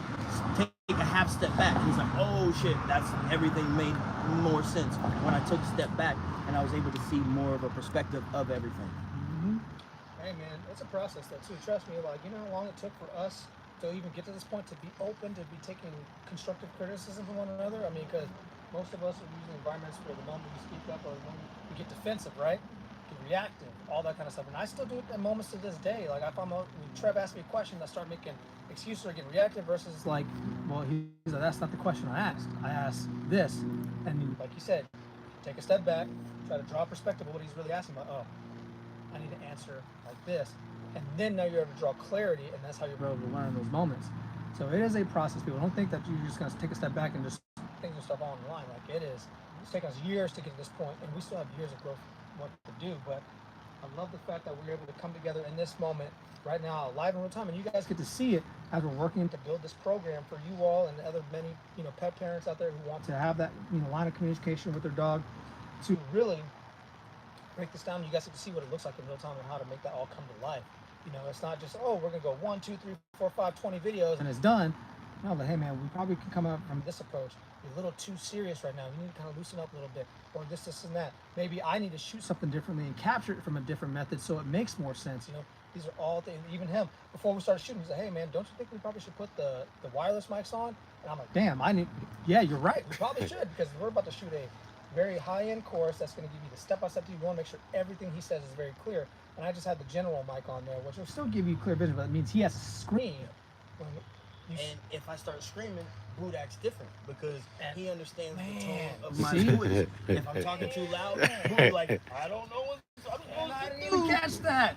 take a half step back. And he's like, oh shit, that's everything made more sense when I took a step back and I was able to see more of a perspective of everything. Hey man, it's a process though too. Trust me, like you know how long it took for us to even get to this point to be open, to be taking constructive criticism from one another. I mean, because most of us are using environments where the moment we speak up or the moment we get defensive, right? Get reactive, all that kind of stuff. And I still do it at moments to this day. Like if when Trev asked me a question, I start making excuses or getting reactive versus like, well, he's like, that's not the question I asked. I asked this, and like you said, take a step back, try to draw a perspective of what he's really asking about. Oh, I need to answer like this. And then now you're able to draw clarity, and that's how you're able to learn those moments. So it is a process. People don't think that you're just going to take a step back and just things will start falling in line. Like it is. It's taken us years to get to this point, and we still have years of growth, what to do. But I love the fact that we're able to come together in this moment right now, live in real time, and you guys get to see it as we're working to build this program for you all and other many, pet parents out there who want to have that, line of communication with their dog to really break this down. You guys get to see what it looks like in real time and how to make that all come to life. It's not just, oh, we're gonna go 1, 2, 3, 4, 5, 20 videos and it's done. No, but hey man, we probably can come up from this approach. You're a little too serious right now. You need to kind of loosen up a little bit, or this, and that. Maybe I need to shoot something differently and capture it from a different method so it makes more sense. These are all things. Even him, before we started shooting, he's like, hey man, don't you think we probably should put the wireless mics on? And I'm like, damn, yeah, you're right. We probably should, because we're about to shoot a very high-end course that's going to give you the step-by-step. You want to make sure everything he says is very clear. And I just had the general mic on there, which will still give you clear vision, but it means he has to scream. And if I start screaming, Budak's different because he understands the tone Man. of my See? voice. If I'm talking too loud, Budak's like, I don't know what I'm supposed I to didn't do. even catch that.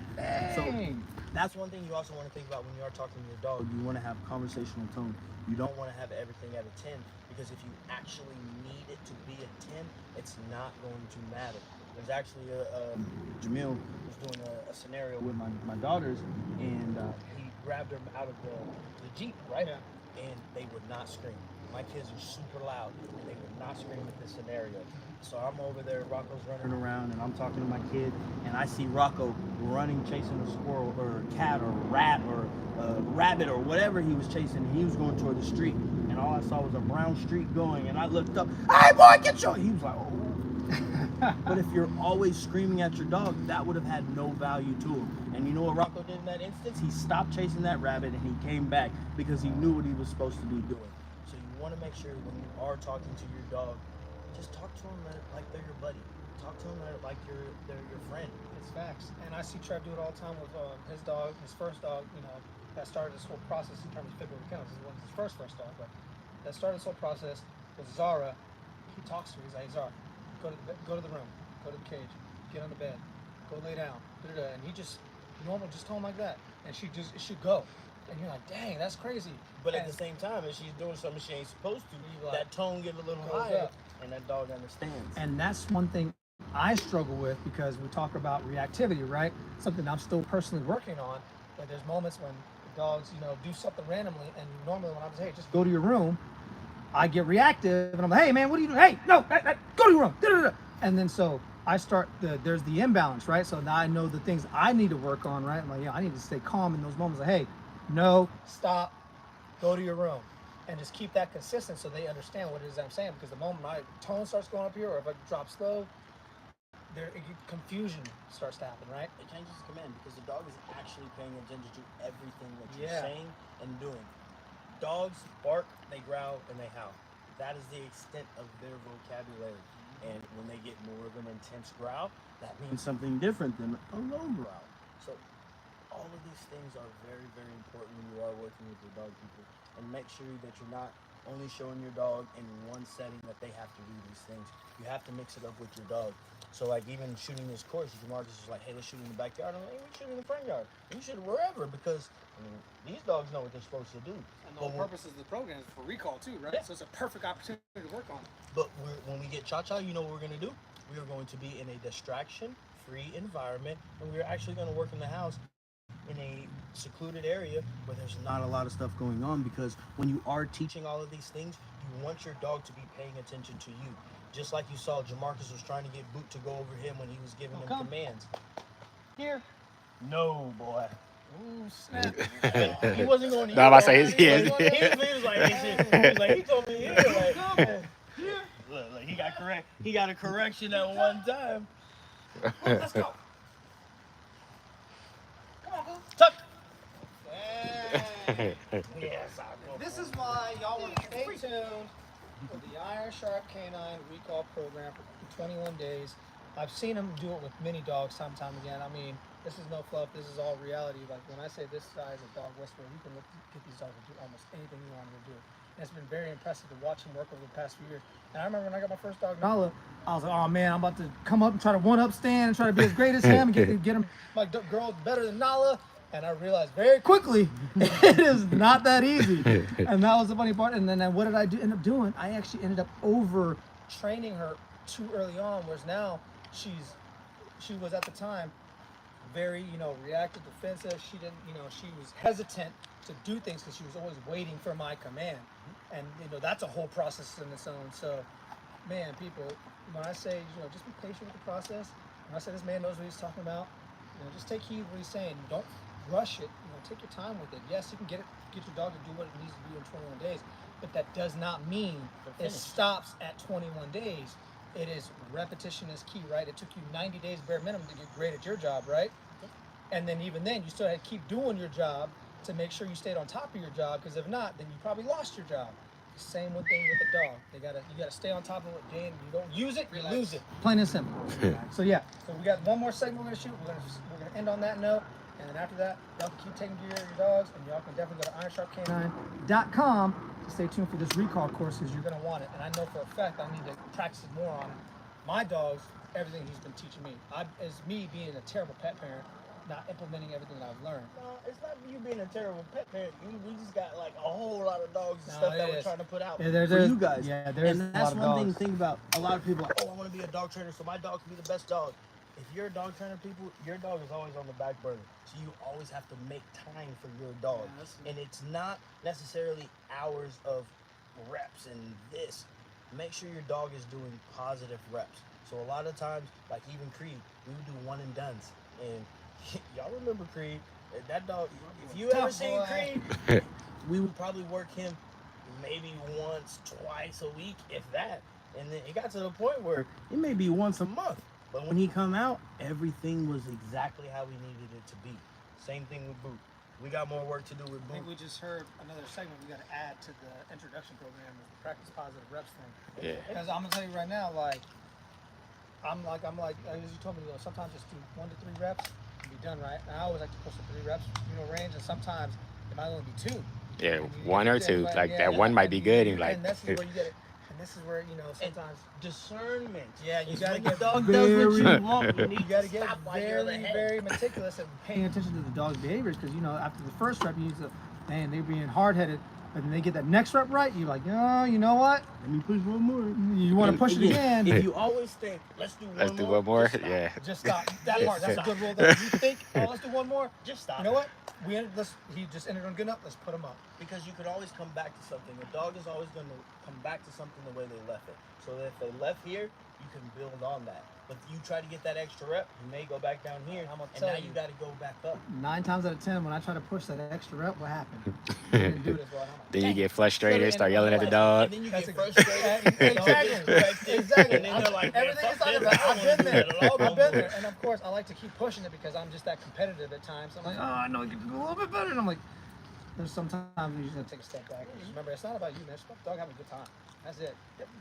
So Dang. that's one thing you also want to think about when you are talking to your dog. You want to have conversational tone. You don't want to have everything at a 10, because if you actually need it to be a 10, it's not going to matter. There's actually Jamil was doing a scenario with my daughters, and he grabbed her out of the Jeep, right? Yeah. And they would not scream. My kids are super loud, and they would not scream at this scenario. So I'm over there, Rocco's running around, and I'm talking to my kid, and I see Rocco running, chasing a squirrel or a cat or a rat or a rabbit or whatever he was chasing. He was going toward the street, and all I saw was a brown streak going, and I looked up, hey boy, get your, he was like, oh. But if you're always screaming at your dog, that would have had no value to him. And you know what Rocco did in that instance? He stopped chasing that rabbit and he came back because he knew what he was supposed to be doing. So you want to make sure when you are talking to your dog, just talk to them like they're your buddy. Talk to them like they're your friend. It's facts. And I see Trev do it all the time with his dog, his first dog, you know, that started this whole process in terms of February kennels. This wasn't his first dog, but that started this whole process with Zara. He talks to her. He's like, Zara, go to the room, go to the cage, get on the bed, go lay down, and he just just told him like that, and she should go, and you're like, dang, that's crazy. But at the same time, if she's doing something she ain't supposed to, like, that tone get a little goes higher, up. and that dog understands. And that's one thing I struggle with because we talk about reactivity, right? Something I'm still personally working on. But there's moments when the dogs, do something randomly, and normally when I'm just, hey, just go to your room, I get reactive, and I'm like, hey man, what are you doing? Hey, no, go to your room. Da-da-da. And then so I start there's the imbalance, right? So now I know the things I need to work on, right? I'm like, yeah, I need to stay calm in those moments. Like, hey, no, stop, go to your room, and just keep that consistent so they understand what it is I'm saying. Because the moment my tone starts going up here, or if I drop slow, confusion starts to happen, right? It changes the command because the dog is actually paying attention to everything that you're Yeah. saying and doing. Dogs bark, they growl, and they howl. That is the extent of their vocabulary. And when they get more of an intense growl, that means something different than a low growl. So all of these things are very, very important when you are working with your dog people. And make sure that you're not only showing your dog in one setting that they have to do these things. You have to mix it up with your dog. So like even shooting this course, Marcus is like, hey, let's shoot in the backyard. I'm like, hey, we shoot in the front yard. You shoot wherever because these dogs know what they're supposed to do. And the whole purpose of the program is for recall too, right? Yeah. So it's a perfect opportunity to work on it. But when we get Cha-Cha, you know what we're going to do? We are going to be in a distraction-free environment, and we're actually going to work in the house in a secluded area where there's not a lot of stuff going on, because when you are teaching all of these things, you want your dog to be paying attention to you. Just like you saw Jamarcus was trying to get Boot to go over him when he was giving him commands. Here. No, boy. Ooh, snap. He wasn't going to No, I'm about to say, he was like, he told me here, like, look, he got a correction at one time. Let's go. Come on, Boo. Tuck. Hey. Yes, I go. This is why y'all want to stay tuned for the Iron Sharp Canine Recall Program for 21 days. I've seen him do it with many dogs time and time again. I mean, this is no fluff. This is all reality. Like when I say this size of dog whisperer, you can get these dogs to do almost anything you want them to do. And it's been very impressive to watch him work over the past few years. And I remember when I got my first dog, Nala, I was like, oh man, I'm about to come up and try to one-up Stan and try to be as great as him and get him. My girl's better than Nala. And I realized very quickly it is not that easy. And that was the funny part. And then what did I end up doing? I actually ended up over training her too early on, whereas now she was at the time very, reactive, defensive. She didn't, she was hesitant to do things because she was always waiting for my command. And, that's a whole process in its own. So, man, people, when I say, just be patient with the process, when I say this man knows what he's talking about, just take heed of what he's saying. Don't rush it. Take your time with it. Yes, you can get your dog to do what it needs to do in 21 days, but that does not mean it stops at 21 days. It is repetition is key, right? It took you 90 days bare minimum to get great at your job, right? And then even then, you still had to keep doing your job to make sure you stayed on top of your job, because if not, then you probably lost your job. Same thing with the dog. You gotta stay on top of it, Dan. You don't use it, you lose it. Plain and simple. So yeah, so we got one more segment we're gonna shoot. We're gonna end on that note. And then after that, y'all can keep taking care of your dogs, and y'all can definitely go to ironsharpcanine.com to stay tuned for this recall course, because you're going to want it. And I know for a fact I need to practice it more on my dogs, everything he's been teaching me. As me being a terrible pet parent, not implementing everything that I've learned. No, it's not you being a terrible pet parent. We just got like a whole lot of dogs and stuff that we're trying to put out for you guys. Yeah, there's and that's a lot of one thing dogs. to think about. A lot of people are like, oh, I want to be a dog trainer so my dog can be the best dog. if you're a dog trainer, people, your dog is always on the back burner. So you always have to make time for your dog. Yeah, And it's not necessarily hours of reps and this. Make sure your dog is doing positive reps. So a lot of times, like even Creed, we would do one and dones. And y'all remember Creed? That dog, if you ever Tough seen boy. Creed, we would probably work him maybe once, twice a week, if that. And then it got to the point where it may be once a month. But when he come out, everything was exactly how we needed it to be. Same thing with Boot. We got more work to do with I think Boot. we just heard another segment we got to add to the introduction program is the practice positive reps thing. Yeah. Because I'm gonna tell you right now, like, I'm like, as you told me, sometimes just do 1 to 3 reps and be done, right? And I always like to push the 3 reps, range, and sometimes it might only be 2. Yeah, And you- one or yeah, two. but Like yeah, that yeah, one might and be you- good, and like and this is where you get it. And this is where sometimes. Discernment. Yeah, you It's gotta when get the dog does what you want. You You got to to get stop while you're very, ahead. very meticulous at paying attention to the dog's behaviors because after the first rep, you need to, man, they're being hard-headed, but then they get that next rep right, you're like, oh, you know what? Let me push one more. You want to push it again? If you always think, let's do one more. Just stop. Yeah. Just stop. That Just part. That's stop. a good rule. Though. You think, oh, let's do one more. Just stop. You know what? He just ended on good enough. Let's put him up. Because you can always come back to something. A dog is always going to come back to something the way they left it. So if they left here, you can build on that. But you try to get that extra rep, you may go back down here, I'm gonna and tell now you. you got to go back up. 9 times out of 10, when I try to push that extra rep, what happened? You didn't do it as well. And I'm like, Then you "Dang." get frustrated, start And yelling at the like- dog. And then you That's get a- frustrated. Exactly. Exactly. And then they're like, Everything man, is fuck talking this. about. I I've don't been wanna there. do that at all no I've been there. more. And of course, I like to keep pushing it because I'm just that competitive at times. I'm like, oh, I know I can do a little bit better. And I'm like, there's sometimes you just gotta take a step back. Just remember, it's not about you, man. It's about the dog having a good time. That's it.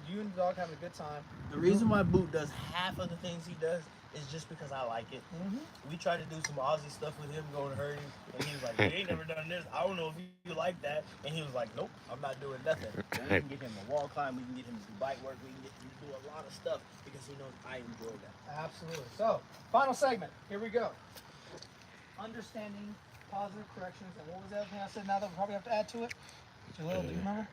You and the dog having a good time. The reason why Boot does half of the things he does is just because I like it. Mm-hmm. We tried to do some Aussie stuff with him, going to herd him, and he was like, "You ain't never done this. I don't know if you like that." And he was like, "Nope, I'm not doing nothing." And we can get him to wall climb. We can get him to do bite work. We can get him to do a lot of stuff because he knows I enjoy that. Absolutely. So, final segment. Here we go. Understanding positive corrections. And what was the other thing I said now that we probably have to add to it? Jalil, do you remember?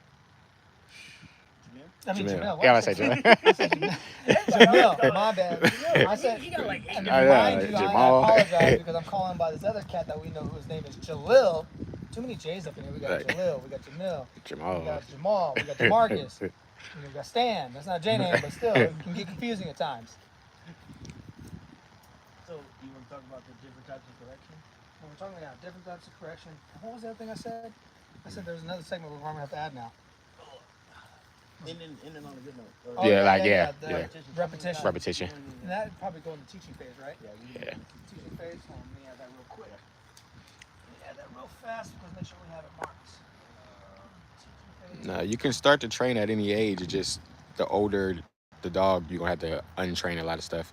I mean, Jamil. Yeah, I said Jamil. Jamil, my bad. I said, He got like 8 and I to know, remind you, I Jamal. apologize because I'm calling by this other cat that we know whose name is Jalil. Too many J's up in here. We got Right. Jalil, we got Jamil, we Jamal. got Jamal, we got Demarcus, and we got Stan. That's not a J name, but still, it can get confusing at times. So you want to talk about the different types of correction? When we're talking about different types of correction, what was the other thing I said? I said there's another segment we're going to have to add now. Ending on a good note. Oh, Yeah, like, the yeah. repetition. Repetition. And that would probably go in the teaching phase, right? Yeah, we Yeah. Teaching phase. Hold on, let me add that real quick. Let me add that real fast because make sure we have it marked. Teaching phase. No, you can start to train at any age. It's just the older the dog, you're gonna have to untrain a lot of stuff.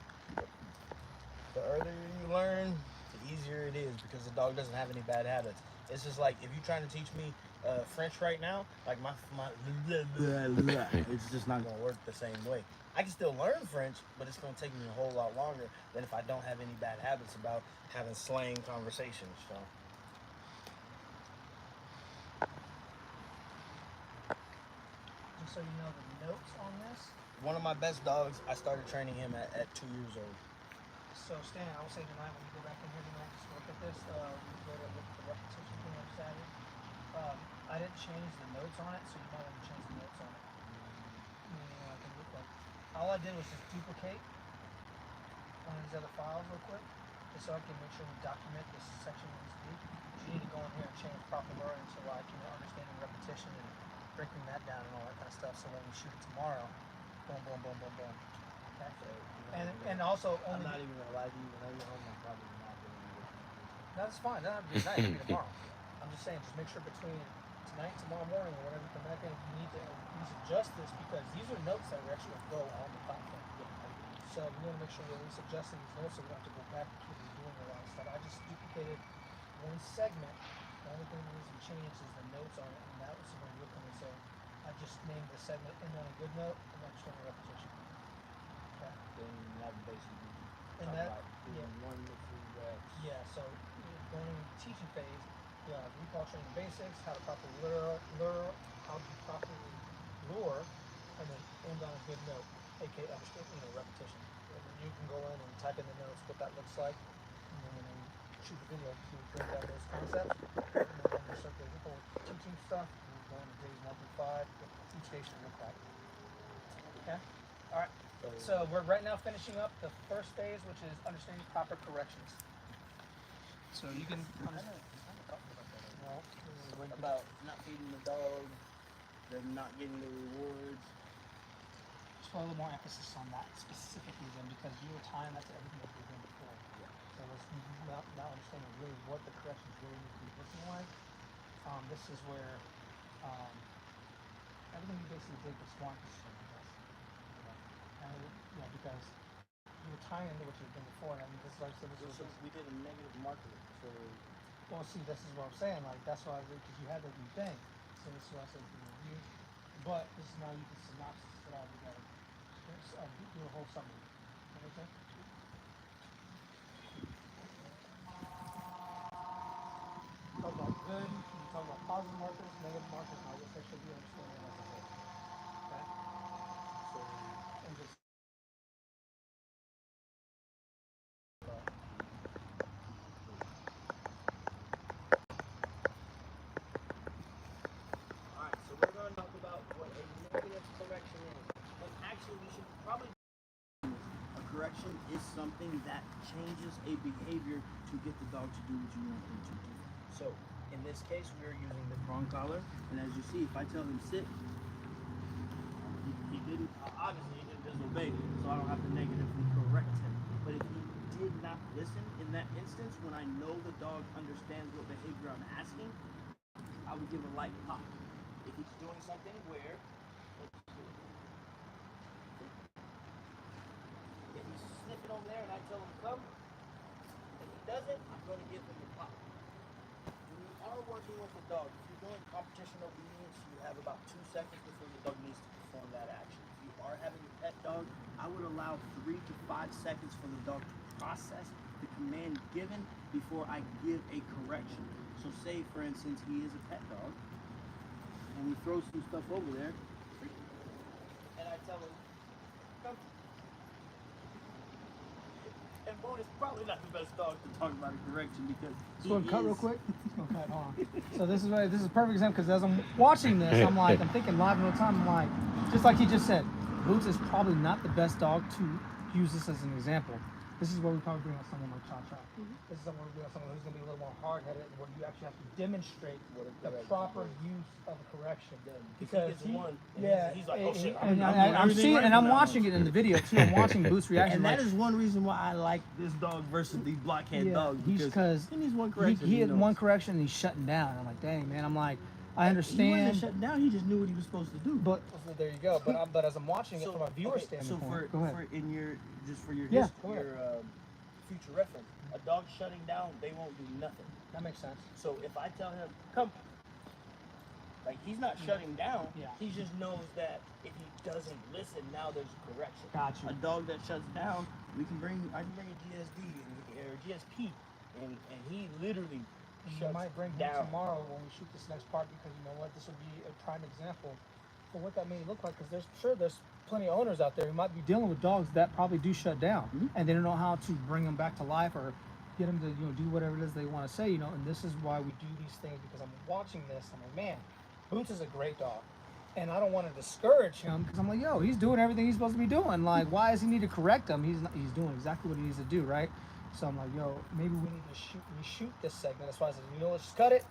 The earlier you learn, the easier it is because the dog doesn't have any bad habits. It's just like if you're trying to teach me French right now, like my it's just not gonna work the same way. I can still learn French, but it's gonna take me a whole lot longer than if I don't have any bad habits about having slang conversations. So. Just so you know the notes on this. One of my best dogs, I started training him at 2 years old. So Stan, I will say tonight when you go back in here tonight, just look at this. We go to look at the repetition thing I just added. I didn't change the notes on it, so you might want to change the notes on it. Meaning, I can look like all I did was just duplicate one of these other files real quick, just so I can make sure we document this section needs to be. You need to go in here and change proper wording so I can understand repetition and breaking that down and all that kind of stuff. So when we shoot it tomorrow, boom, boom, boom, boom, boom. Okay. And also I'm only. not even gonna lie to you. When I get home, I'm probably not doing it. That's fine. That would be nice. It'll be tomorrow. I'm just saying, just make sure between tonight and tomorrow morning or whenever you come back in, you need to adjust this because these are notes that are actually going to go on the platform. So we want to make sure we're at least adjusting these notes so we don't have to go back and keep redoing a lot of stuff. I just duplicated one segment. The only thing that needs to change is the notes on it, and that was when you're coming. So I just named the segment end on a good note and next one a repetition. Okay. Then that basically And talk that, about doing 1 to 3 reps. yeah, so going into the teaching phase, you have recall training basics, how to properly lure, how to properly lure, and then end on a good note, aka repetition. you can go in and type in the notes what that looks like, and then when you shoot the video, you break down those concepts, and then when you start the whole teaching stuff, you go into days 1 through 5, what each day should look like. Okay? All right. So we're right now finishing up the first phase, which is understanding proper corrections. So you can About not feeding the dog, them not getting the rewards. just put a little more emphasis on that specifically then, because you were tying that to everything that you were doing before. So it's now understanding really what the corrections really need to be looking like. This is where everything you basically did was one decision, I guess. And because you were tying into what you've done before, and this is like I said, this was We did a negative marker, so well, see, this is what I'm saying. Like that's why because you had the new thing. So this is why I said you review. But this is now you can synopsis it all together. Do a whole summary. That make sense? Talk about good. You talk about positive markers, negative markers. Now this should be understanding as a whole. Okay. So and just. alright, so we're gonna talk about what a negative correction is. And actually we should probably a correction is something that changes a behavior to get the dog to do what you want them to do. So in this case we are using the prong collar, and as you see, if I tell him sit, he didn't obviously he didn't disobey, so I don't have to negatively correct him. But if he did not listen in that instance, when I know the dog understands what behavior I'm asking, I would give a light pop. If he's doing something where if he's sniffing over there and I tell him come, if he doesn't, I'm going to give him a pop. When you are working with a dog, if you're doing competition obedience, you have about 2 seconds before the dog needs to perform that action. If you are having a pet dog, I would allow 3 to 5 seconds for the dog to process the command given before I give a correction. So say, for instance, he is a pet dog, and we throw some stuff over there, and I tell him, come. And Bo is probably not the best dog to talk about a correction because Just want to cut real quick. Just gonna cut. Hold on. So this is a perfect example because as I'm watching this, I'm thinking live in real time. I'm like, just like he just said, Boots is probably not the best dog to use this as an example. This is where we probably bring on someone like Cha Cha. This is someone we bring on someone who's gonna be a little more hard-headed, where you actually have to demonstrate the proper use of a correction. Because he's like, oh shit, I'm seeing, and I'm watching it in the video too. I'm watching Boots' reaction. And that is one reason why I like this dog versus these blockhead dogs. Because he needs one correction. He had one correction and he's shutting down. I'm like, dang man. I'm like, I understand. He wasn't shutting down. He just knew what he was supposed to do. But there you go. But as I'm watching it from a viewer standpoint, so go ahead. For your future reference, a dog shutting down, they won't do nothing. That makes sense. So if I tell him, come, like he's not shutting down. Yeah. He just knows that if he doesn't listen, now there's a correction. Got you. A dog that shuts down, I can bring a GSD or GSP, and he literally You might bring him down tomorrow when we shoot this next part because you know what, this will be a prime example for what that may look like. Because there's plenty of owners out there who might be dealing with dogs that probably do shut down, and they don't know how to bring them back to life or get them to do whatever it is they want to say. And this is why we do these things, because I'm watching this. I'm like, man, Boots is a great dog, and I don't want to discourage him because I'm like, yo, he's doing everything he's supposed to be doing. Like, why does he need to correct him? He's doing exactly what he needs to do, right? So I'm like, yo, maybe we need to reshoot this segment. That's why I said, let's just cut it,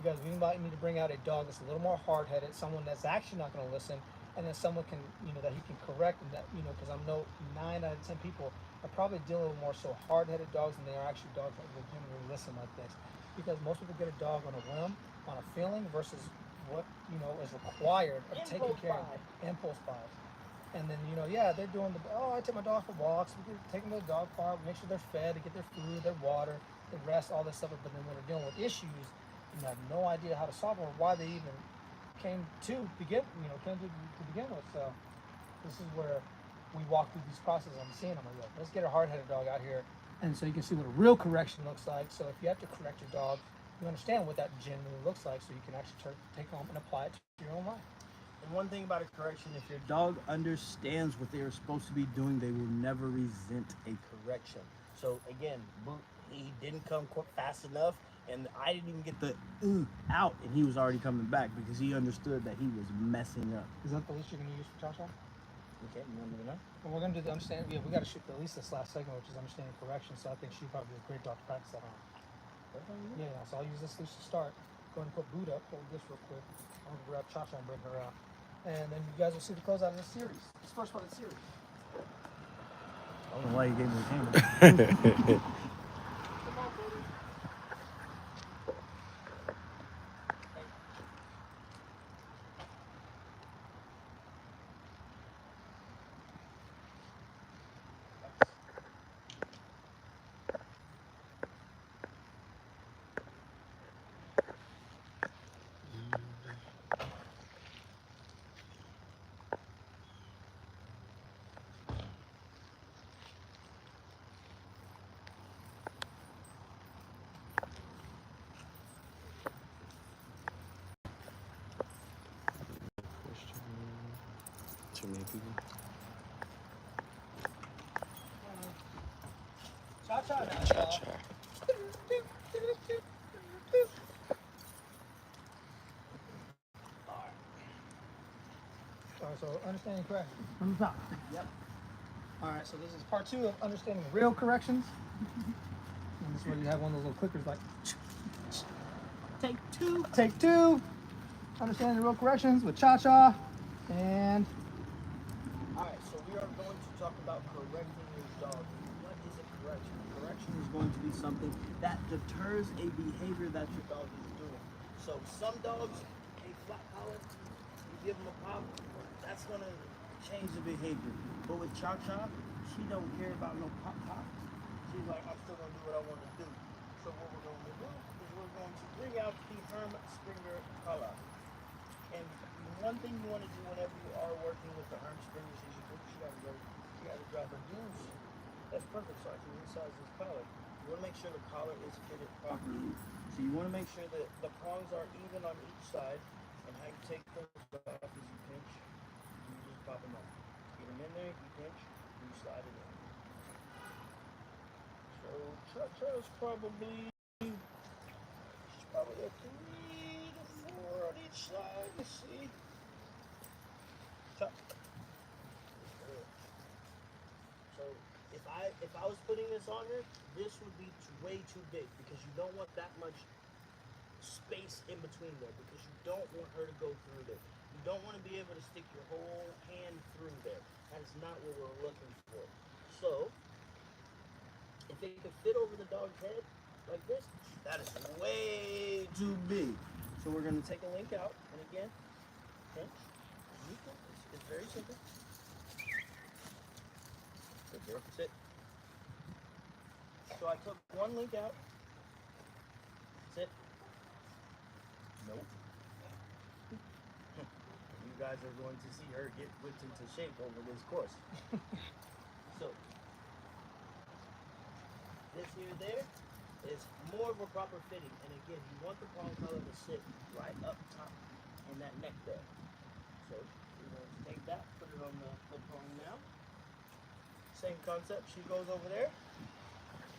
because we might need to bring out a dog that's a little more hard-headed, someone that's actually not going to listen, and then someone can, that he can correct, and that, because I know 9 out of 10 people are probably dealing with more so hard-headed dogs than they are actually dogs that legitimately listen like this. Because most people get a dog on a whim, on a feeling, versus what, is required of taking care of impulse buys. And then, they're doing I take my dog for walks, we can take them to the dog park, make sure they're fed, they get their food, their water, they rest, all this stuff. But then when they're dealing with issues, you have no idea how to solve them or why they even came to begin with. So this is where we walk through these processes. I'm seeing them. I'm like, let's get a hard-headed dog out here, and so you can see what a real correction looks like. So if you have to correct your dog, you understand what that genuinely looks like, so you can actually take home and apply it to your own life. And one thing about a correction, if your dog understands what they are supposed to be doing, they will never resent a correction. So again, he didn't come fast enough, and I didn't even get the out, and he was already coming back because he understood that he was messing up. Is that the least you're going to use for Cha-Cha? Okay, you want to do it now? Well, we're going to do the understanding. Yeah, we got to shoot at least this last segment, which is understanding correction. So I think she probably does a great job to practice that on. Yeah, so I'll use this leash to start. Go ahead and put Boot up. Hold this real quick. I'm going to grab Cha-Cha and bring her out. And then you guys will see the closeout of the series. This first one of the series. I don't know why you gave me the camera. Too many people. Cha-Cha now. Cha-Cha. Alright, so understanding corrections from the top. Yep. Alright, so this is part 2 of understanding real corrections. And this is where you have one of those little clickers like Take 2. take 2. Understanding real corrections with Cha-Cha. And Alright, so we are going to talk about correcting your dog. What is a correction? A correction is going to be something that deters a behavior that your dog is doing. So some dogs, a flat collar, you give them a pop, that's going to change the behavior. But with Cha-Cha, she don't care about no pop. She's like, I'm still going to do what I want to do. So what we're going to do is we're going to bring out the Herm Springer collar. And one thing you want to do whenever you are working with the Herm Springers is you gotta drop her goose. That's perfect, so I can resize this collar. You want to make sure the collar is fitted properly. So you want to make sure that the prongs are even on each side. And how you take those off is you pinch, and you just pop them off. Get them in there, you pinch, and you slide it in. So Cha-Cha's probably a 3 to 4 on each side. You see. So if I was putting this on her, this would be way too big because you don't want that much space in between there because you don't want her to go through there. You don't want to be able to stick your whole hand through there. That is not what we're looking for. So if it could fit over the dog's head like this, that is way too big. So we're going to take a link out, and again, pinch. It's very simple. Good girl. Sit. So I took one link out. Sit. Nope. You guys are going to see her get whipped into shape over this course. So this here there is more of a proper fitting. And again, you want the prong collar to sit right up top in that neck there. So we're going to take that, put it on the prong now. Same concept, she goes over there.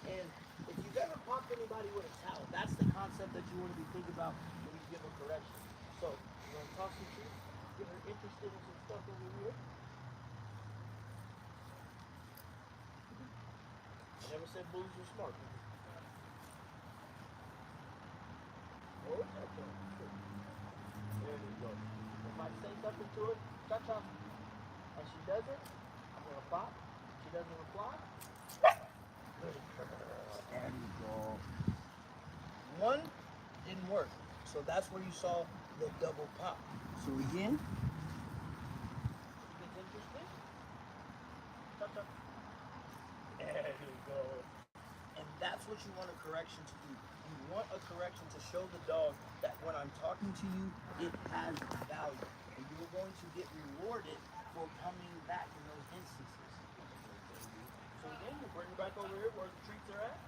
And if you've ever popped anybody with a towel, that's the concept that you want to be thinking about when you give a correction. So you're going to toss some treats, get her interested in some stuff over here. I never said bullies are smart. Oh, okay. There we go. If I say something to her, Cha-Cha, and she does it, I'm going to pop. She doesn't reply. There you go. One didn't work. So that's where you saw the double pop. So again, she gets interested. Cha-Cha. There you go. And that's what you want a correction to do. You want a correction to show the dog that when I'm talking to you, it has value. And you're going to get rewarded for coming back in those instances. So again, we'll bring her back over here where the treats are at.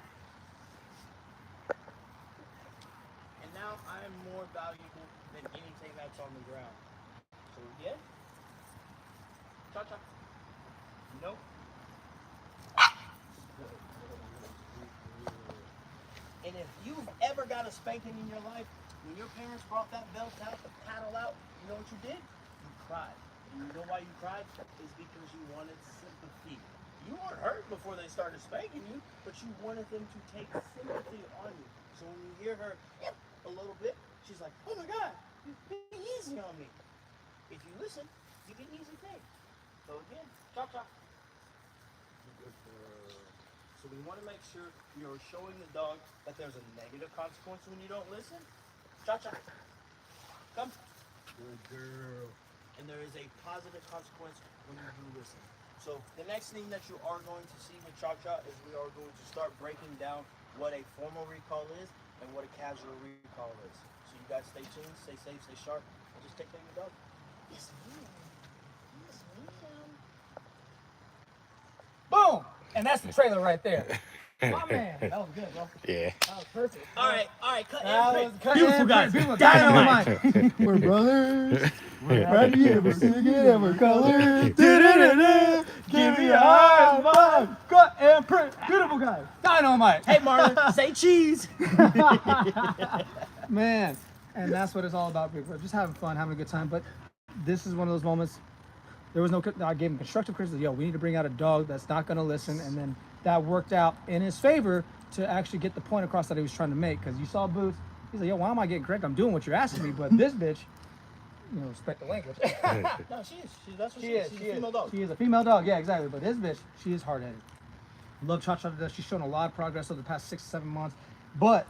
And now I am more valuable than anything that's on the ground. So again, Cha-cha. Nope. And if you've ever got a spanking in your life, when your parents brought that belt out, the paddle out, you know what you did? You cried. And you know why you cried? It's because you wanted sympathy. You weren't hurt before they started spanking you, but you wanted them to take sympathy on you. So when you hear her a little bit, she's like, oh my God, be easy on me. If you listen, you get easy things. So again, cha-cha. So we want to make sure you're showing the dog that there's a negative consequence when you don't listen. Cha-cha. Come. Good girl. And there is a positive consequence when you do listen. So the next thing that you are going to see with Cha-Cha is we are going to start breaking down what a formal recall is and what a casual recall is. So you guys stay tuned, stay safe, stay sharp, and just take care of your dog. Yes, ma'am. Yes, ma'am. Boom! And that's the trailer right there. My man, that was good, bro. Yeah. That was perfect. All right, cut That and was print. cut Beautiful and guys. print. Beautiful. Dynamite. We're brothers. We're happy and we're singing and we're colored. Give me a high five. Cut and print. Beautiful guys. Dynamite. Hey, Marlon, say cheese. Man, and that's what it's all about, people. Just having fun, having a good time. But this is one of those moments. There was no. I gave him constructive criticism. Yo, we need to bring out a dog that's not going to listen, and then that worked out in his favor to actually get the point across that he was trying to make. Because you saw Boots. He's like, yo, why am I getting correct? I'm doing what you're asking me. But this bitch, you know, respect the language. No, she is. That's what she is. She's a female dog. She is a female dog. Yeah, exactly. But this bitch, she is hard-headed. Love Cha-Cha to death. She's shown a lot of progress over the past 6 to 7 months. But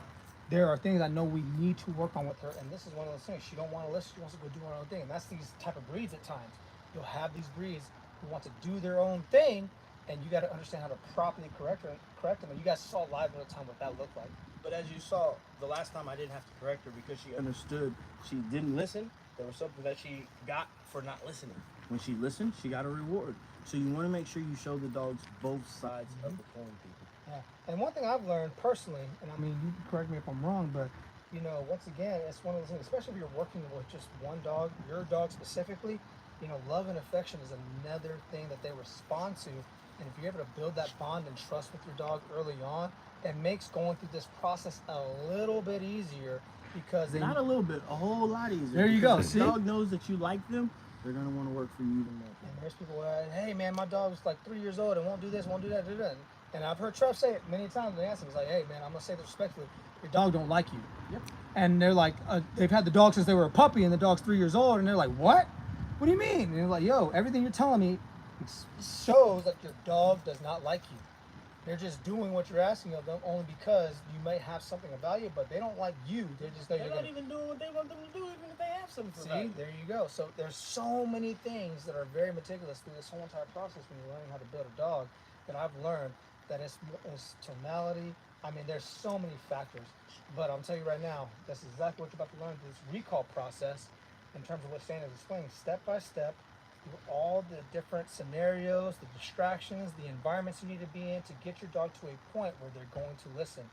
there are things I know we need to work on with her. And this is one of those things. She don't want to listen. She wants to go do her own thing. And that's these type of breeds at times. You'll have these breeds who want to do their own thing, and you got to understand how to properly correct them. And you guys saw live real time what that looked like. But as you saw, the last time I didn't have to correct her because she understood she didn't listen. There was something that she got for not listening. When she listened, she got a reward. So you want to make sure you show the dogs both sides of the coin, people. Yeah. And one thing I've learned personally, and I mean, you can correct me if I'm wrong, but you know, once again, it's one of those things, especially if you're working with just one dog, your dog specifically, you know, love and affection is another thing that they respond to. And if you're able to build that bond and trust with your dog early on, it makes going through this process a little bit easier because then Not a little bit, a whole lot easier. There you go, Because see? If the dog knows that you like them, they're going to want to work for you even more. and there's people who are, hey man, my dog's like 3 years old and won't do this, won't do that, do that. And I've heard Trev say it many times. They ask him, he's like, hey man, I'm gonna say this respectfully, your dog don't like you. Yep. And they're like, they've had the dog since they were a puppy, and the dog's 3 years old, and they're like, what? What do you mean? And they're like, yo, everything you're telling me shows that your dog does not like you. They're just doing what you're asking of them only because you may have something of value, but they don't like you. They just know They're you're not gonna. even doing what they want them to do, even if they have something for See, value. there you go. So there's so many things that are very meticulous through this whole entire process when you're learning how to build a dog that I've learned that it's tonality. I mean, there's so many factors, but I'm telling you right now, that's exactly what you're about to learn through this recall process in terms of what Stan is explaining, step by step, through all the different scenarios, the distractions, the environments you need to be in to get your dog to a point where they're going to listen.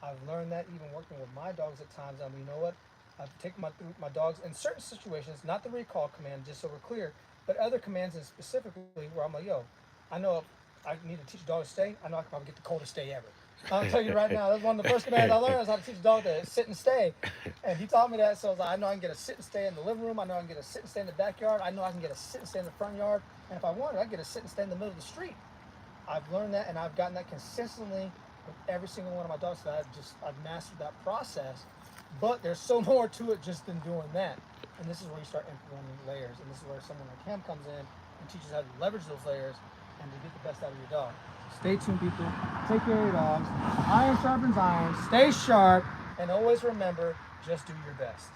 I've learned that even working with my dogs at times. I mean, you know what? I've taken my dogs in certain situations, not the recall command, just so we're clear, but other commands and specifically where I'm like, yo, I know I need to teach a dog to stay. I know I can probably get the coldest stay ever. I'll tell you right now, that's one of the first commands I learned is how to teach a dog to sit and stay. And he taught me that, so I was like, I know I can get a sit and stay in the living room. I know I can get a sit and stay in the backyard. I know I can get a sit and stay in the front yard. And if I wanted, I can get a sit and stay in the middle of the street. I've learned that, and I've gotten that consistently with every single one of my dogs. So I've mastered that process. But there's so more to it just than doing that. And this is where you start implementing layers. And this is where someone like him comes in and teaches how to leverage those layers and to get the best out of your dog. Stay tuned, people. Take care of your dogs. Iron sharpens iron. Stay sharp. And always remember, just do your best.